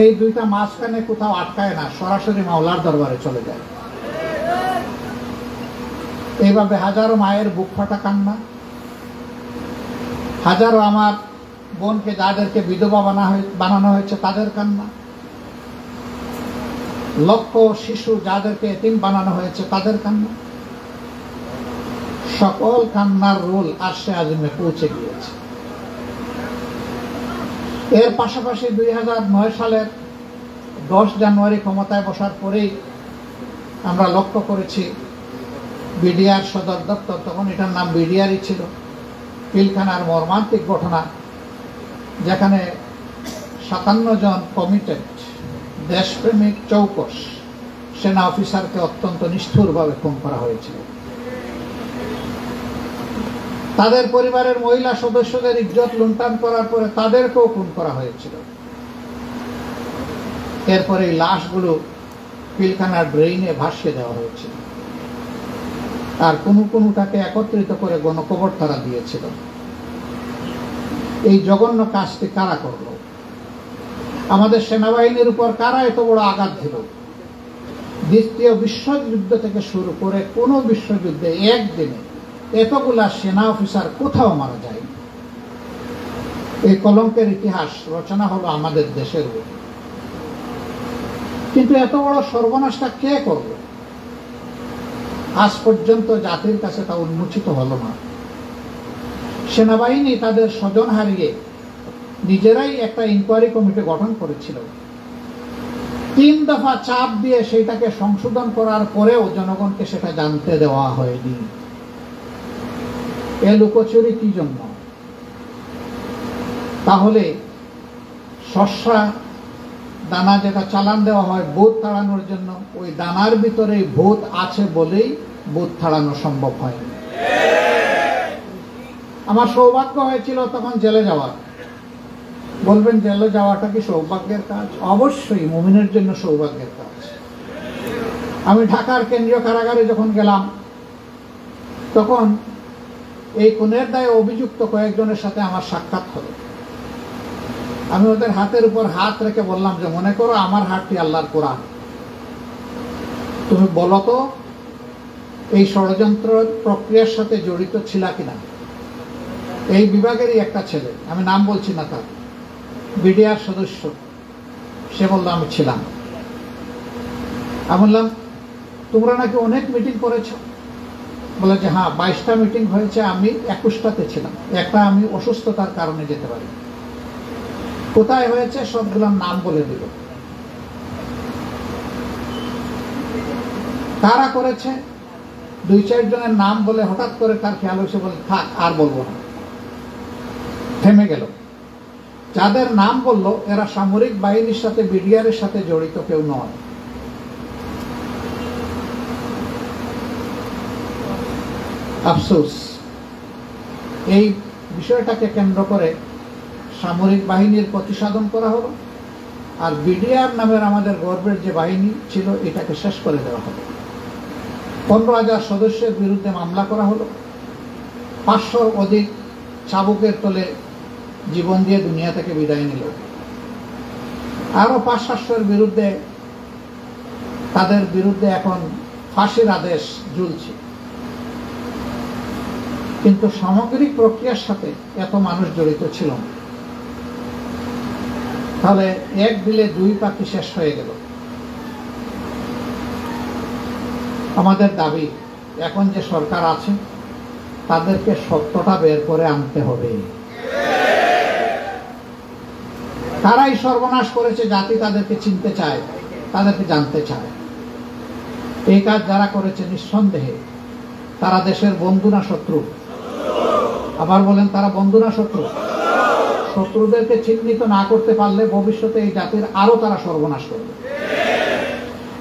এই 2টা মাঝখানে কোথাও আটকায় না, সরাসরি মাওলার দরবারে চলে যায়। এইভাবে হাজারো মায়ের বুক ফাটা কান্না, হাজারো আমার বোনকে যাদেরকে বিধবা বানানো হয়েছে তাদের কান্না, লক্ষ শিশু যাদেরকে এতিম বানানো হয়েছে তাদের কান্না, সকল কান্নার রোল আরশে আজিমে পৌঁছে গিয়েছে। এর পাশাপাশি 2009 সালের 10 জানুয়ারি ক্ষমতায় বসার পরেই আমরা লক্ষ্য করেছি বিডিআর সদর দপ্তর, তখন এটার নাম বিডিআরই ছিল, পিলখানার মর্মান্তিক ঘটনা, যেখানে 57 জন কমিটেড দেশপ্রেমিক চৌকস সেনা অফিসারকে অত্যন্ত নিষ্ঠুরভাবে খুন করা হয়েছিল। তাদের পরিবারের মহিলা সদস্যদের ইজ্জত লুণ্ঠন করার পরে তাদেরকেও খুন করা হয়েছিল। এরপরে এই লাশগুলো পিলখানার ড্রেইনে ভাসিয়ে দেওয়া হয়েছিল, আর কোনোটাকে একত্রিত করে গণকবর তারা দিয়েছিল। এই জঘন্য কাজটি কারা করলো? আমাদের সেনাবাহিনীর উপর কারা এত বড় আঘাত দিল? দ্বিতীয় বিশ্বযুদ্ধ থেকে শুরু করে কোন বিশ্বযুদ্ধে একদিনে এতগুলা সেনা অফিসার কোথাও মারা যায়নি। এই কলঙ্কের ইতিহাস রচনা হলো আমাদের দেশের উপর। কিন্তু এত বড় সর্বনাশটা কে করবে? আজ পর্যন্ত জাতির কাছে তা উন্মোচিত হলো না। সেনাবাহিনী তাদের স্বজন হারিয়ে নিজেরাই একটা ইনকোয়ারি কমিটি গঠন করেছিল। 3 দফা চাপ দিয়ে সেইটাকে সংশোধন করার পরেও জনগণকে সেটা জানতে দেওয়া হয়নি। এ লুকোচুরি কি জন্য? তাহলে শস্যা দানা যেটা চালান দেওয়া হয় ভূত তাড়ানোর জন্য, ওই দানার ভিতরে ভূত আছে বলেই বুথ ছাড়ানো সম্ভব হয়নি। আমার সৌভাগ্য হয়েছিল তখন জেলে যাওয়ার। বলবেন জেলে যাওয়াটা কি সৌভাগ্যের কাজ? অবশ্যই মুমিনের জন্য সৌভাগ্যের কাজ। আমি ঢাকার কেন্দ্রীয় কারাগারে যখন গেলাম তখন এই খুনের দায়ে অভিযুক্ত কয়েকজনের সাথে আমার সাক্ষাৎ হলো। আমি ওদের হাতের উপর হাত রেখে বললাম যে মনে করো আমার হাতটি আল্লাহর কোরআন, তুমি বলো তো এই ষড়যন্ত্র প্রক্রিয়ার সাথে জড়িত ছিলা কিনা। এই বিভাগেরই একটা ছেলে, আমি নাম বলছি না, তার বিডিআর সদস্য, সে বললো আমি ছিলাম। আমি বললাম তোমরা নাকি অনেক মিটিং করেছ? বলে যে হ্যাঁ 22টা মিটিং হয়েছে, আমি 21টাতে ছিলাম, একটা আমি অসুস্থতার কারণে যেতে পারি। কোথায় হয়েছে সবগুলোর নাম বলে দিল, কারা করেছে। 2-4 জনের নাম বলে হঠাৎ করে তার খেয়াল হয়েছে, বলে থাক আর বলবো না, থেমে গেল। যাদের নাম বললো এরা সামরিক বাহিনীর সাথে বিডিআর এর সাথে জড়িত কেউ নয়। আফসোস, এই বিষয়টাকে কেন্দ্র করে সামরিক বাহিনীর প্রতিসাধন করা হলো, আর বিডিআর নামের আমাদের গর্বের যে বাহিনী ছিল এটাকে শেষ করে দেওয়া হলো। 15,000 সদস্যের বিরুদ্ধে মামলা করা হলো, 500 অধিক চাবুকের তলে জীবন দিয়ে দুনিয়া থেকে বিদায় নিল। আরো 500-700 বিরুদ্ধে, তাদের বিরুদ্ধে এখন ফাঁসির আদেশ ঝুলছে। কিন্তু সামগ্রিক প্রক্রিয়ার সাথে এত মানুষ জড়িত ছিল না। তাহলে এক বিলে 2 পাখি শেষ হয়ে গেল। আমাদের দাবি এখন যে সরকার আছে তাদেরকে সত্যটা বের করে আনতে হবে। তারাই সর্বনাশ করেছে, জাতি তাদেরকে চিনতে চায়, তাদেরকে জানতে চায়। এই কাজ যারা করেছে নিঃসন্দেহে তারা দেশের বন্ধু না শত্রু? আবার বলেন, তারা বন্ধু না শত্রু? শত্রুদেরকে চিহ্নিত না করতে পারলে ভবিষ্যতে এই জাতির আরো তারা সর্বনাশ করবে।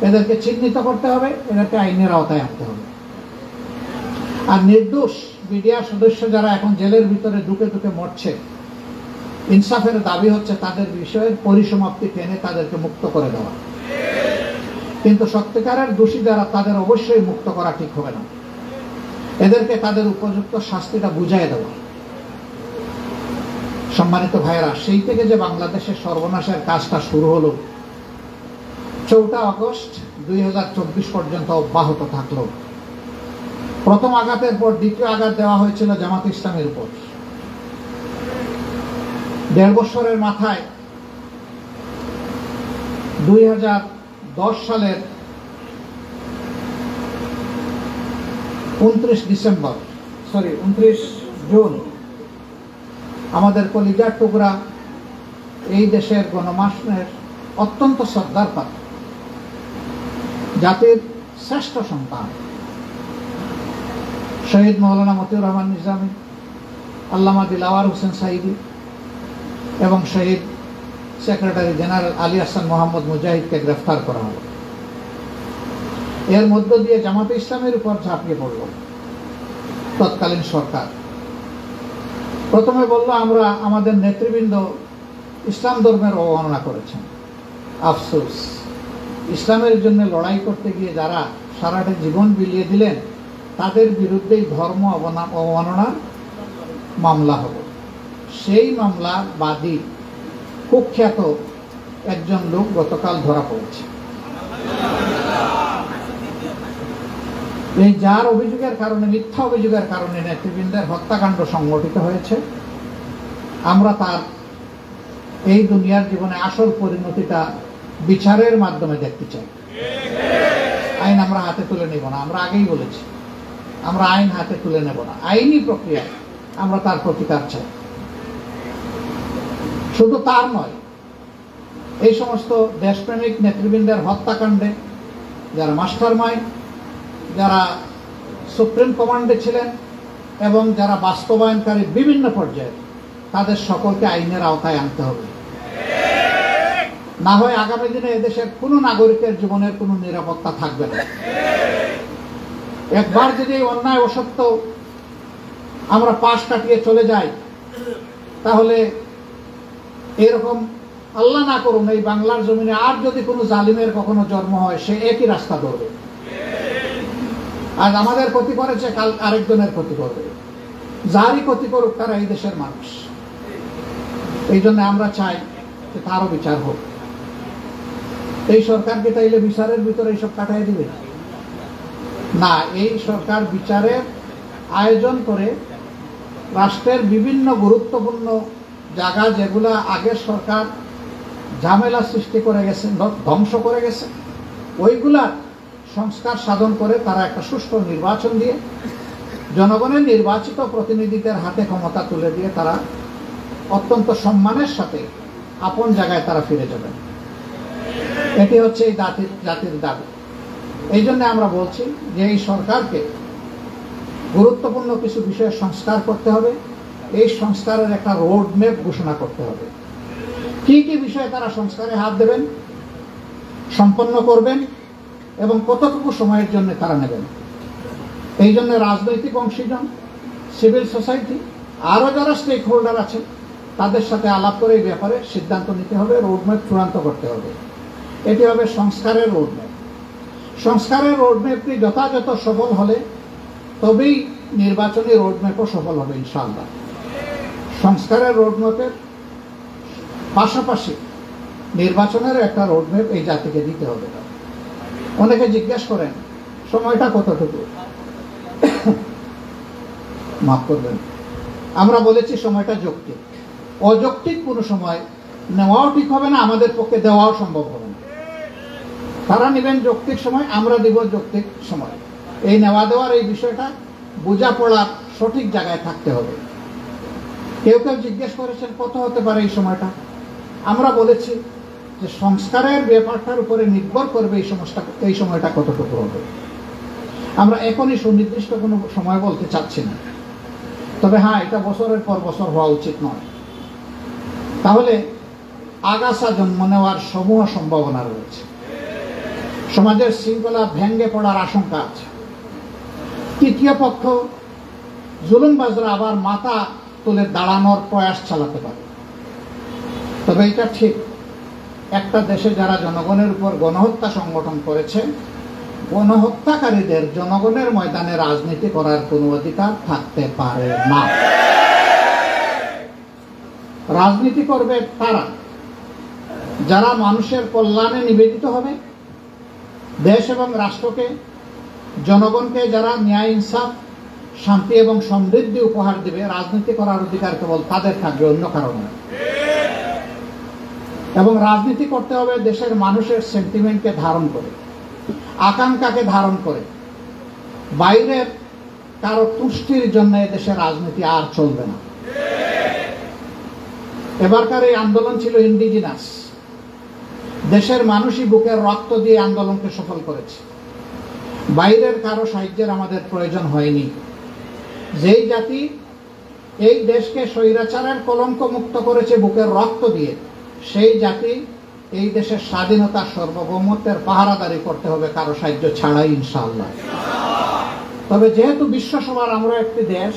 এদেরকে চিহ্নিত করতে হবে, এদেরকে আইনের আওতায় আনতে হবে। আর নির্দোষ বিডিআর সদস্য যারা এখন জেলের ভিতরে ঢুকে ঢুকে মরছে, ইনসাফের দাবি হচ্ছে তাদের বিষয়ের পরিসমাপ্তি টেনে তাদেরকে মুক্ত করে দেওয়া। কিন্তু সত্যিকারের দোষী যারা, তাদের অবশ্যই মুক্ত করা ঠিক হবে না, এদেরকে তাদের উপযুক্ত শাস্তিটা বুঝাই দেওয়া। সম্মানিত ভাইয়েরা, সেই থেকে যে বাংলাদেশের সর্বনাশের কাজটা শুরু হলো 4 আগস্ট 2024 পর্যন্ত অব্যাহত থাকলো। প্রথম আঘাতের পর দ্বিতীয় আঘাত দেওয়া হয়েছিল জামাত ইসলামের উপর। 1.5 বছরের মাথায় 2010 সালের 29 জুন আমাদের কলিজার টুকরা, এই দেশের গণমানুষের অত্যন্ত শ্রদ্ধার পাত্র, জাতির শ্রেষ্ঠ সন্তান শহীদ মৌলানা মতিউর রহমান নিজামী, আল্লামা দিলাওয়ার হোসেন সাইদি এবং শহীদ সেক্রেটারি জেনারেল আলী হাসান মোহাম্মদ মুজাহিদকে গ্রেফতার করা হলো। এর মধ্য দিয়ে জামাতে ইসলামের উপর ঝাঁপিয়ে পড়ল তৎকালীন সরকার। প্রথমে বলল আমরা, আমাদের নেতৃবৃন্দ ইসলাম ধর্মের অবমাননা করেছেন। আফসোস, ইসলামের জন্য লড়াই করতে গিয়ে যারা সারাটা জীবন বিলিয়ে দিলেন তাদের বিরুদ্ধেই ধর্ম অবমাননার মামলা হলো। সেই মামলা বাদী কুখ্যাত একজন লোক গতকাল ধরা পড়েছে। এই যার অভিযোগের কারণে, মিথ্যা অভিযোগের কারণে নেতৃবৃন্দের হত্যাকাণ্ড সংঘটিত হয়েছে, আমরা তার এই দুনিয়ার জীবনে আসল পরিণতিটা বিচারের মাধ্যমে দেখতে চাই। আইন আমরা হাতে তুলে নেব না, আমরা আগেই বলেছি আমরা আইন হাতে তুলে নেব না। আইনি প্রক্রিয়ায় আমরা তার প্রতিকার চাই। শুধু তার নয়, এই সমস্ত দেশপ্রেমিক নেতৃবৃন্দের হত্যাকাণ্ডে যারা মাস্টার মাইন্ড, যারা সুপ্রিম কমান্ডে ছিলেন এবং যারা বাস্তবায়নকারী বিভিন্ন পর্যায়ে, তাদের সকলকে আইনের আওতায় আনতে হবে। না হয় আগামী দিনে এদেশের কোনো নাগরিকের জীবনের কোনো নিরাপত্তা থাকবে না। একবার যদি এই অন্যায় অসত্য আমরা পাশ কাটিয়ে চলে যাই, তাহলে এরকম আল্লাহ না করুন এই বাংলার জমিনে আর যদি কোনো জালিমের কখনো জন্ম হয়, সে একই রাস্তা ধরবে। আজ আমাদের ক্ষতি করেছে, কাল আরেকজনের ক্ষতি করবে। যারই ক্ষতি করুক তারা এই দেশের মানুষ। এই জন্য আমরা চাই যে তারও বিচার হোক। এই সরকারকে তাইলে বিচারের ভিতরে এইসব কাটাই দিবে না। এই সরকার বিচারের আয়োজন করে রাষ্ট্রের বিভিন্ন গুরুত্বপূর্ণ জায়গা যেগুলা আগের সরকার ঝামেলা সৃষ্টি করে গেছে, ধ্বংস করে গেছে, ওইগুলার সংস্কার সাধন করে তারা একটা সুষ্ঠু নির্বাচন দিয়ে জনগণের নির্বাচিত প্রতিনিধিদের হাতে ক্ষমতা তুলে দিয়ে তারা অত্যন্ত সম্মানের সাথে আপন জায়গায় তারা ফিরে যাবেন। এটি হচ্ছে এই জাতির দাবি। এই জন্য আমরা বলছি যে এই সরকারকে গুরুত্বপূর্ণ কিছু বিষয়ে সংস্কার করতে হবে। এই সংস্কারের একটা রোড ম্যাপ ঘোষণা করতে হবে। কি কি বিষয়ে তারা সংস্কারে হাত দেবেন, সম্পন্ন করবেন এবং কতটুকু সময়ের জন্য তারা নেবেন। এই জন্য রাজনৈতিক অংশীজন, সিভিল সোসাইটি, আরও যারা স্টেক হোল্ডার আছে তাদের সাথে আলাপ করে এই ব্যাপারে সিদ্ধান্ত নিতে হবে, রোডম্যাপ চূড়ান্ত করতে হবে। এটি হবে সংস্কারের রোডম্যাপ। সংস্কারের রোডম্যাপটি যথাযথ সফল হলে তবেই নির্বাচনী রোডম্যাপও সফল হবে ইনশাআল্লাহ। সংস্কারের রোডম্যাপের পাশাপাশি নির্বাচনের একটা রোডম্যাপ এই জাতিকে দিতে হবে। অনেকে জিজ্ঞেস করেন সময়টা কতটুকু, মাফ করবেন, আমরা বলেছি সময়টা যৌক্তিক। অযৌক্তিক কোনো সময় নেওয়াও ঠিক হবে না, আমাদের পক্ষে দেওয়াও সম্ভব হবে না। তারা নেবেন যৌক্তিক সময়, আমরা দেব যৌক্তিক সময়। এই নেওয়া দেওয়ার এই বিষয়টা বোঝাপড়ার সঠিক জায়গায় থাকতে হবে। কেউ কেউ জিজ্ঞেস করেছেন কত হতে পারে এই সময়টা। আমরা বলেছি যে সংস্কারের ব্যাপারটার উপরে নির্ভর করবে এই সময়টা কতটুকু হবে। আমরা এখনই সুনির্দিষ্ট কোনো সময় বলতে চাচ্ছি না, তবে হ্যাঁ, এটা বছরের পর বছর হওয়া উচিত নয়। তাহলে আগাছা জন্ম নেওয়ার সমূহ সম্ভাবনা রয়েছে, সমাজের শৃঙ্খলা ভেঙে পড়ার আশঙ্কা আছে। তৃতীয় পক্ষ জুলুমবাজরা আবার মাথা তুলে দাঁড়ানোর প্রয়াস চালাতে পারে। তবে এটা ঠিক, একটা দেশে যারা জনগণের উপর গণহত্যা সংগঠন করেছে, গণহত্যাকারীদের জনগণের ময়দানে রাজনীতি করার কোনো অধিকার থাকতে পারে না। রাজনীতি করবে তারা যারা মানুষের কল্যাণে নিবেদিত হবে, দেশ এবং রাষ্ট্রকে, জনগণকে যারা ন্যায়, ইনসাফ, শান্তি এবং সমৃদ্ধি উপহার দেবে। রাজনীতি করার অধিকার কেবল তাদের থাকবে, অন্য কারণে। এবং রাজনীতি করতে হবে দেশের মানুষের সেন্টিমেন্টকে ধারণ করে, আকাঙ্ক্ষাকে ধারণ করে। বাইরের কারো তুষ্টির জন্য দেশে রাজনীতি আর চলবে না। এবারকার এই আন্দোলন ছিল ইন্ডিজিনাস, দেশের মানুষই বুকের রক্ত দিয়ে আন্দোলনকে সফল করেছে। বাইরের কারো সাহায্যের আমাদের প্রয়োজন হয়নি। যেই জাতি এই দেশকে স্বৈরাচারের কলঙ্ক মুক্ত করেছে বুকের রক্ত দিয়ে, সেই জাতি এই দেশের স্বাধীনতা, সার্বভৌমত্বের পাহারাদারি করতে হবে কারো সাহায্য ছাড়াই ইনশাআল্লাহ। তবে যেহেতু বিশ্বসভার আমরা একটি দেশ,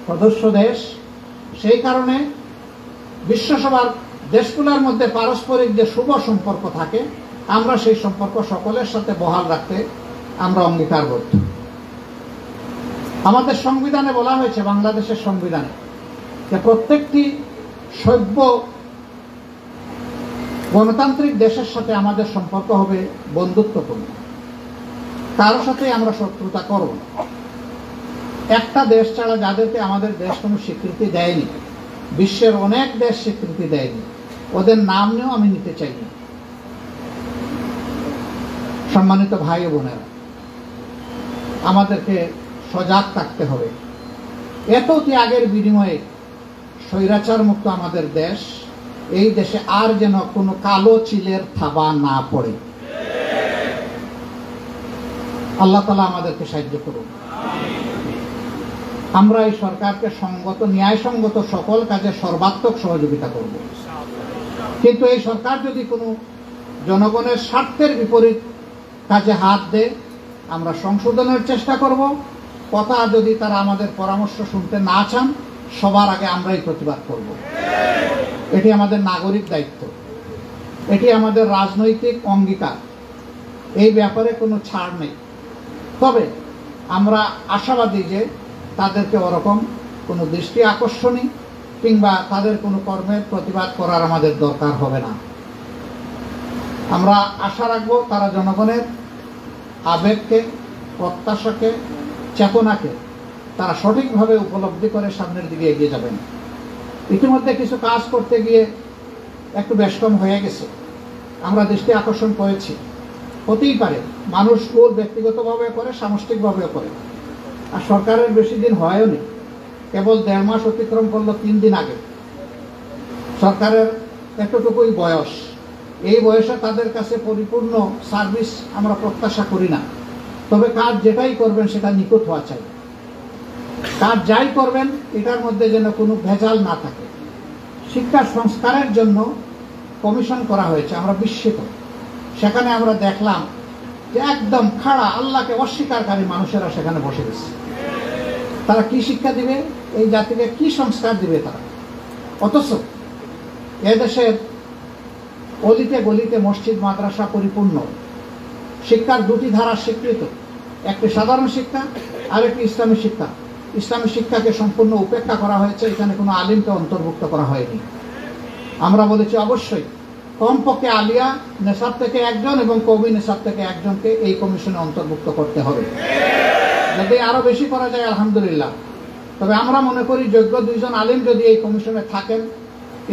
সদস্য দেশ, সেই কারণে বিশ্বসভার দেশগুলোর মধ্যে পারস্পরিক যে শুভ সম্পর্ক থাকে, আমরা সেই সম্পর্ক সকলের সাথে বহাল রাখতে আমরা অঙ্গীকারবদ্ধ। আমাদের সংবিধানে বলা হয়েছে, বাংলাদেশের সংবিধানে, যে প্রত্যেকটি সভ্য গণতান্ত্রিক দেশের সাথে আমাদের সম্পর্ক হবে বন্ধুত্বপূর্ণ, কারোর সাথে আমরা শত্রুতা করব না। একটা দেশ ছাড়া যাদেরকে আমাদের দেশ কোনো স্বীকৃতি দেয়নি, বিশ্বের অনেক দেশ স্বীকৃতি দেয়নি, ওদের নাম নিয়েও আমি নিতে চাই না। সম্মানিত ভাই ও বোনেরা, আমাদেরকে সজাগ থাকতে হবে। এত ত্যাগের বিনিময়ে স্বৈরাচার মুক্ত আমাদের দেশ, এই দেশে আর যেন কোনো কালো চিলের থাবা না পড়ে। আল্লাহ তাআলা আমাদেরকে সাহায্য করুন। আমরা এই সরকারকে সঙ্গত, ন্যায়সঙ্গত সকল কাজে সর্বাত্মক সহযোগিতা করব। কিন্তু এই সরকার যদি কোনো জনগণের স্বার্থের বিপরীত কাজে হাত দেয়, আমরা সংশোধনের চেষ্টা করব। কথা যদি তারা আমাদের পরামর্শ শুনতে না চান, সবার আগে আমরাই প্রতিবাদ করব। এটি আমাদের নাগরিক দায়িত্ব, এটি আমাদের রাজনৈতিক অঙ্গীকার। এই ব্যাপারে কোনো ছাড় নেই। তবে আমরা আশাবাদী যে তাদেরকে ওরকম কোনো দৃষ্টি আকর্ষণী কিংবা তাদের কোনো কর্মের প্রতিবাদ করার আমাদের দরকার হবে না। আমরা আশা রাখবো তারা জনগণের আবেগকে, প্রত্যাশাকে, চেতনাকে তারা সঠিকভাবে উপলব্ধি করে সামনের দিকে এগিয়ে যাবেন। ইতিমধ্যে কিছু কাজ করতে গিয়ে একটু ব্যস্তম হয়ে গেছে, আমরা দৃষ্টি আকর্ষণ করেছি। হতেই পারে, মানুষ ওর ব্যক্তিগতভাবে করে, সামষ্টিকভাবেও করে। আর সরকারের বেশি দিন হয়ও নি, কেবল 1.5 মাস অতিক্রম করলো 3 দিন আগে। সরকারের এতটুকুই বয়স, এই বয়সে তাদের কাছে পরিপূর্ণ সার্ভিস আমরা প্রত্যাশা করি না। তবে কাজ যেটাই করবেন সেটা নিখুঁত হওয়া চাই। কাজ যাই করবেন এটার মধ্যে যেন কোনো ভেজাল না থাকে। শিক্ষা সংস্কারের জন্য কমিশন করা হয়েছে, আমরা বিস্মিত। সেখানে আমরা দেখলাম যে একদম খাড়া, আল্লাহকে অস্বীকারী মানুষেরা সেখানে বসে গেছে। তারা কি শিক্ষা দিবে এই জাতিকে, কি সংস্কার দিবে তারা? অথচ এদেশের অলিতে গলিতে মসজিদ মাদ্রাসা পরিপূর্ণ, শিক্ষার 2টি ধারা স্বীকৃত, একটি সাধারণ শিক্ষা আর একটি ইসলামী শিক্ষা। ইসলামী শিক্ষাকে সম্পূর্ণ উপেক্ষা করা হয়েছে, এখানে কোনো আলিমকে অন্তর্ভুক্ত করা হয়নি। আমরা বলেছি অবশ্যই কমপক্ষে আলিয়া নেশাব থেকে একজন এবং কওমি নেশাব থেকে একজনকে এই কমিশনে অন্তর্ভুক্ত করতে হবে। যদি আরো বেশি করা যায় আলহামদুলিল্লাহ। তবে আমরা মনে করি যোগ্য 2 জন আলিম যদি এই কমিশনে থাকেন,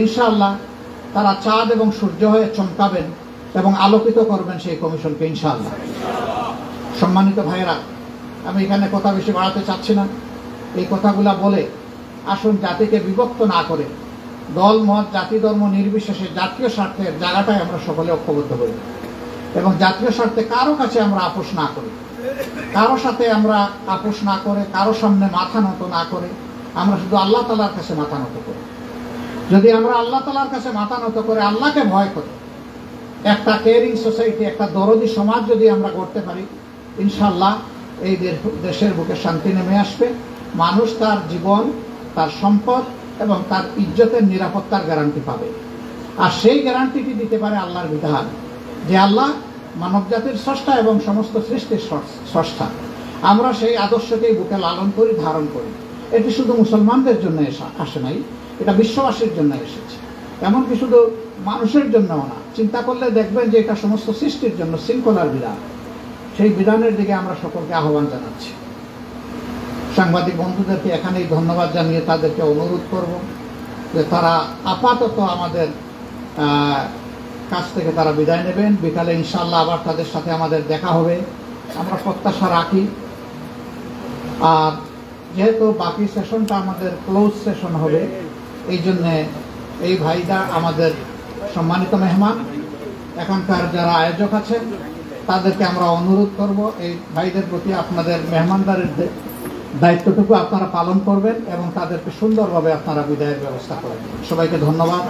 ইনশাআল্লাহ তারা চাঁদ এবং সূর্য হয়ে চমকাবেন এবং আলোকিত করবেন সেই কমিশনকে ইনশাআল্লাহ। সম্মানিত ভাইয়েরা, আমি এখানে কথা বেশি বাড়াতে চাচ্ছি না। এই কথাগুলা বলে আসুন জাতিকে বিভক্ত না করে দল, মত, জাতি, ধর্ম নির্বিশেষে জাতীয় স্বার্থের জায়গাটায় আমরা সকলে ঐক্যবদ্ধ করি এবং জাতীয় স্বার্থে কারো কাছে আমরা আপোষ না করি। কারো সাথে আমরা আপোষ না করে, কারো সামনে মাথা নত না করে আমরা শুধু আল্লাহ তাআলার কাছে মাথা নত করি। যদি আমরা আল্লাহ তাআলার কাছে মাথা নত করে আল্লাহকে ভয় করি, একটা কেয়ারিং সোসাইটি, একটা দরদি সমাজ যদি আমরা গড়তে পারি, ইনশাআল্লাহ এই দেশের বুকে শান্তি নেমে আসবে। মানুষ তার জীবন, তার সম্পদ এবং তার ইজ্জতের নিরাপত্তার গ্যারান্টি পাবে। আর সেই গ্যারান্টিটি দিতে পারে আল্লাহর বিধান, যে আল্লাহ মানব জাতির স্রষ্টা এবং সমস্ত সৃষ্টির স্রষ্টা। আমরা সেই আদর্শকেই বুকে লালন করি, ধারণ করি। এটি শুধু মুসলমানদের জন্য আসে নাই, এটা বিশ্ববাসীর জন্য এসেছে। এমনকি শুধু মানুষের জন্যও না, চিন্তা করলে দেখবেন যে এটা সমস্ত সৃষ্টির জন্য শৃঙ্খলার বিধান। সেই বিধানের দিকে আমরা সকলকে আহ্বান জানাচ্ছি। সাংবাদিক বন্ধুদেরকে এখানেই ধন্যবাদ জানিয়ে তাদেরকে অনুরোধ করব যে তারা আপাতত আমাদের কাছ থেকে তারা বিদায় নেবেন। বিকালে ইনশাআল্লাহ আবার তাদের সাথে আমাদের দেখা হবে, আমরা প্রত্যাশা রাখি। আর যেহেতু বাকি সেশনটা আমাদের ক্লোজ সেশন হবে, এই জন্যে এই ভাইরা আমাদের সম্মানিত মেহমান, এখানকার যারা আয়োজক আছেন তাদেরকে আমরা অনুরোধ করব এই ভাইদের প্রতি আপনাদের মেহমানদারের দায়িত্বটুকু আপনারা পালন করবেন এবং তাদেরকে সুন্দরভাবে আপনারা বিদায়ের ব্যবস্থা করবেন। সবাইকে ধন্যবাদ।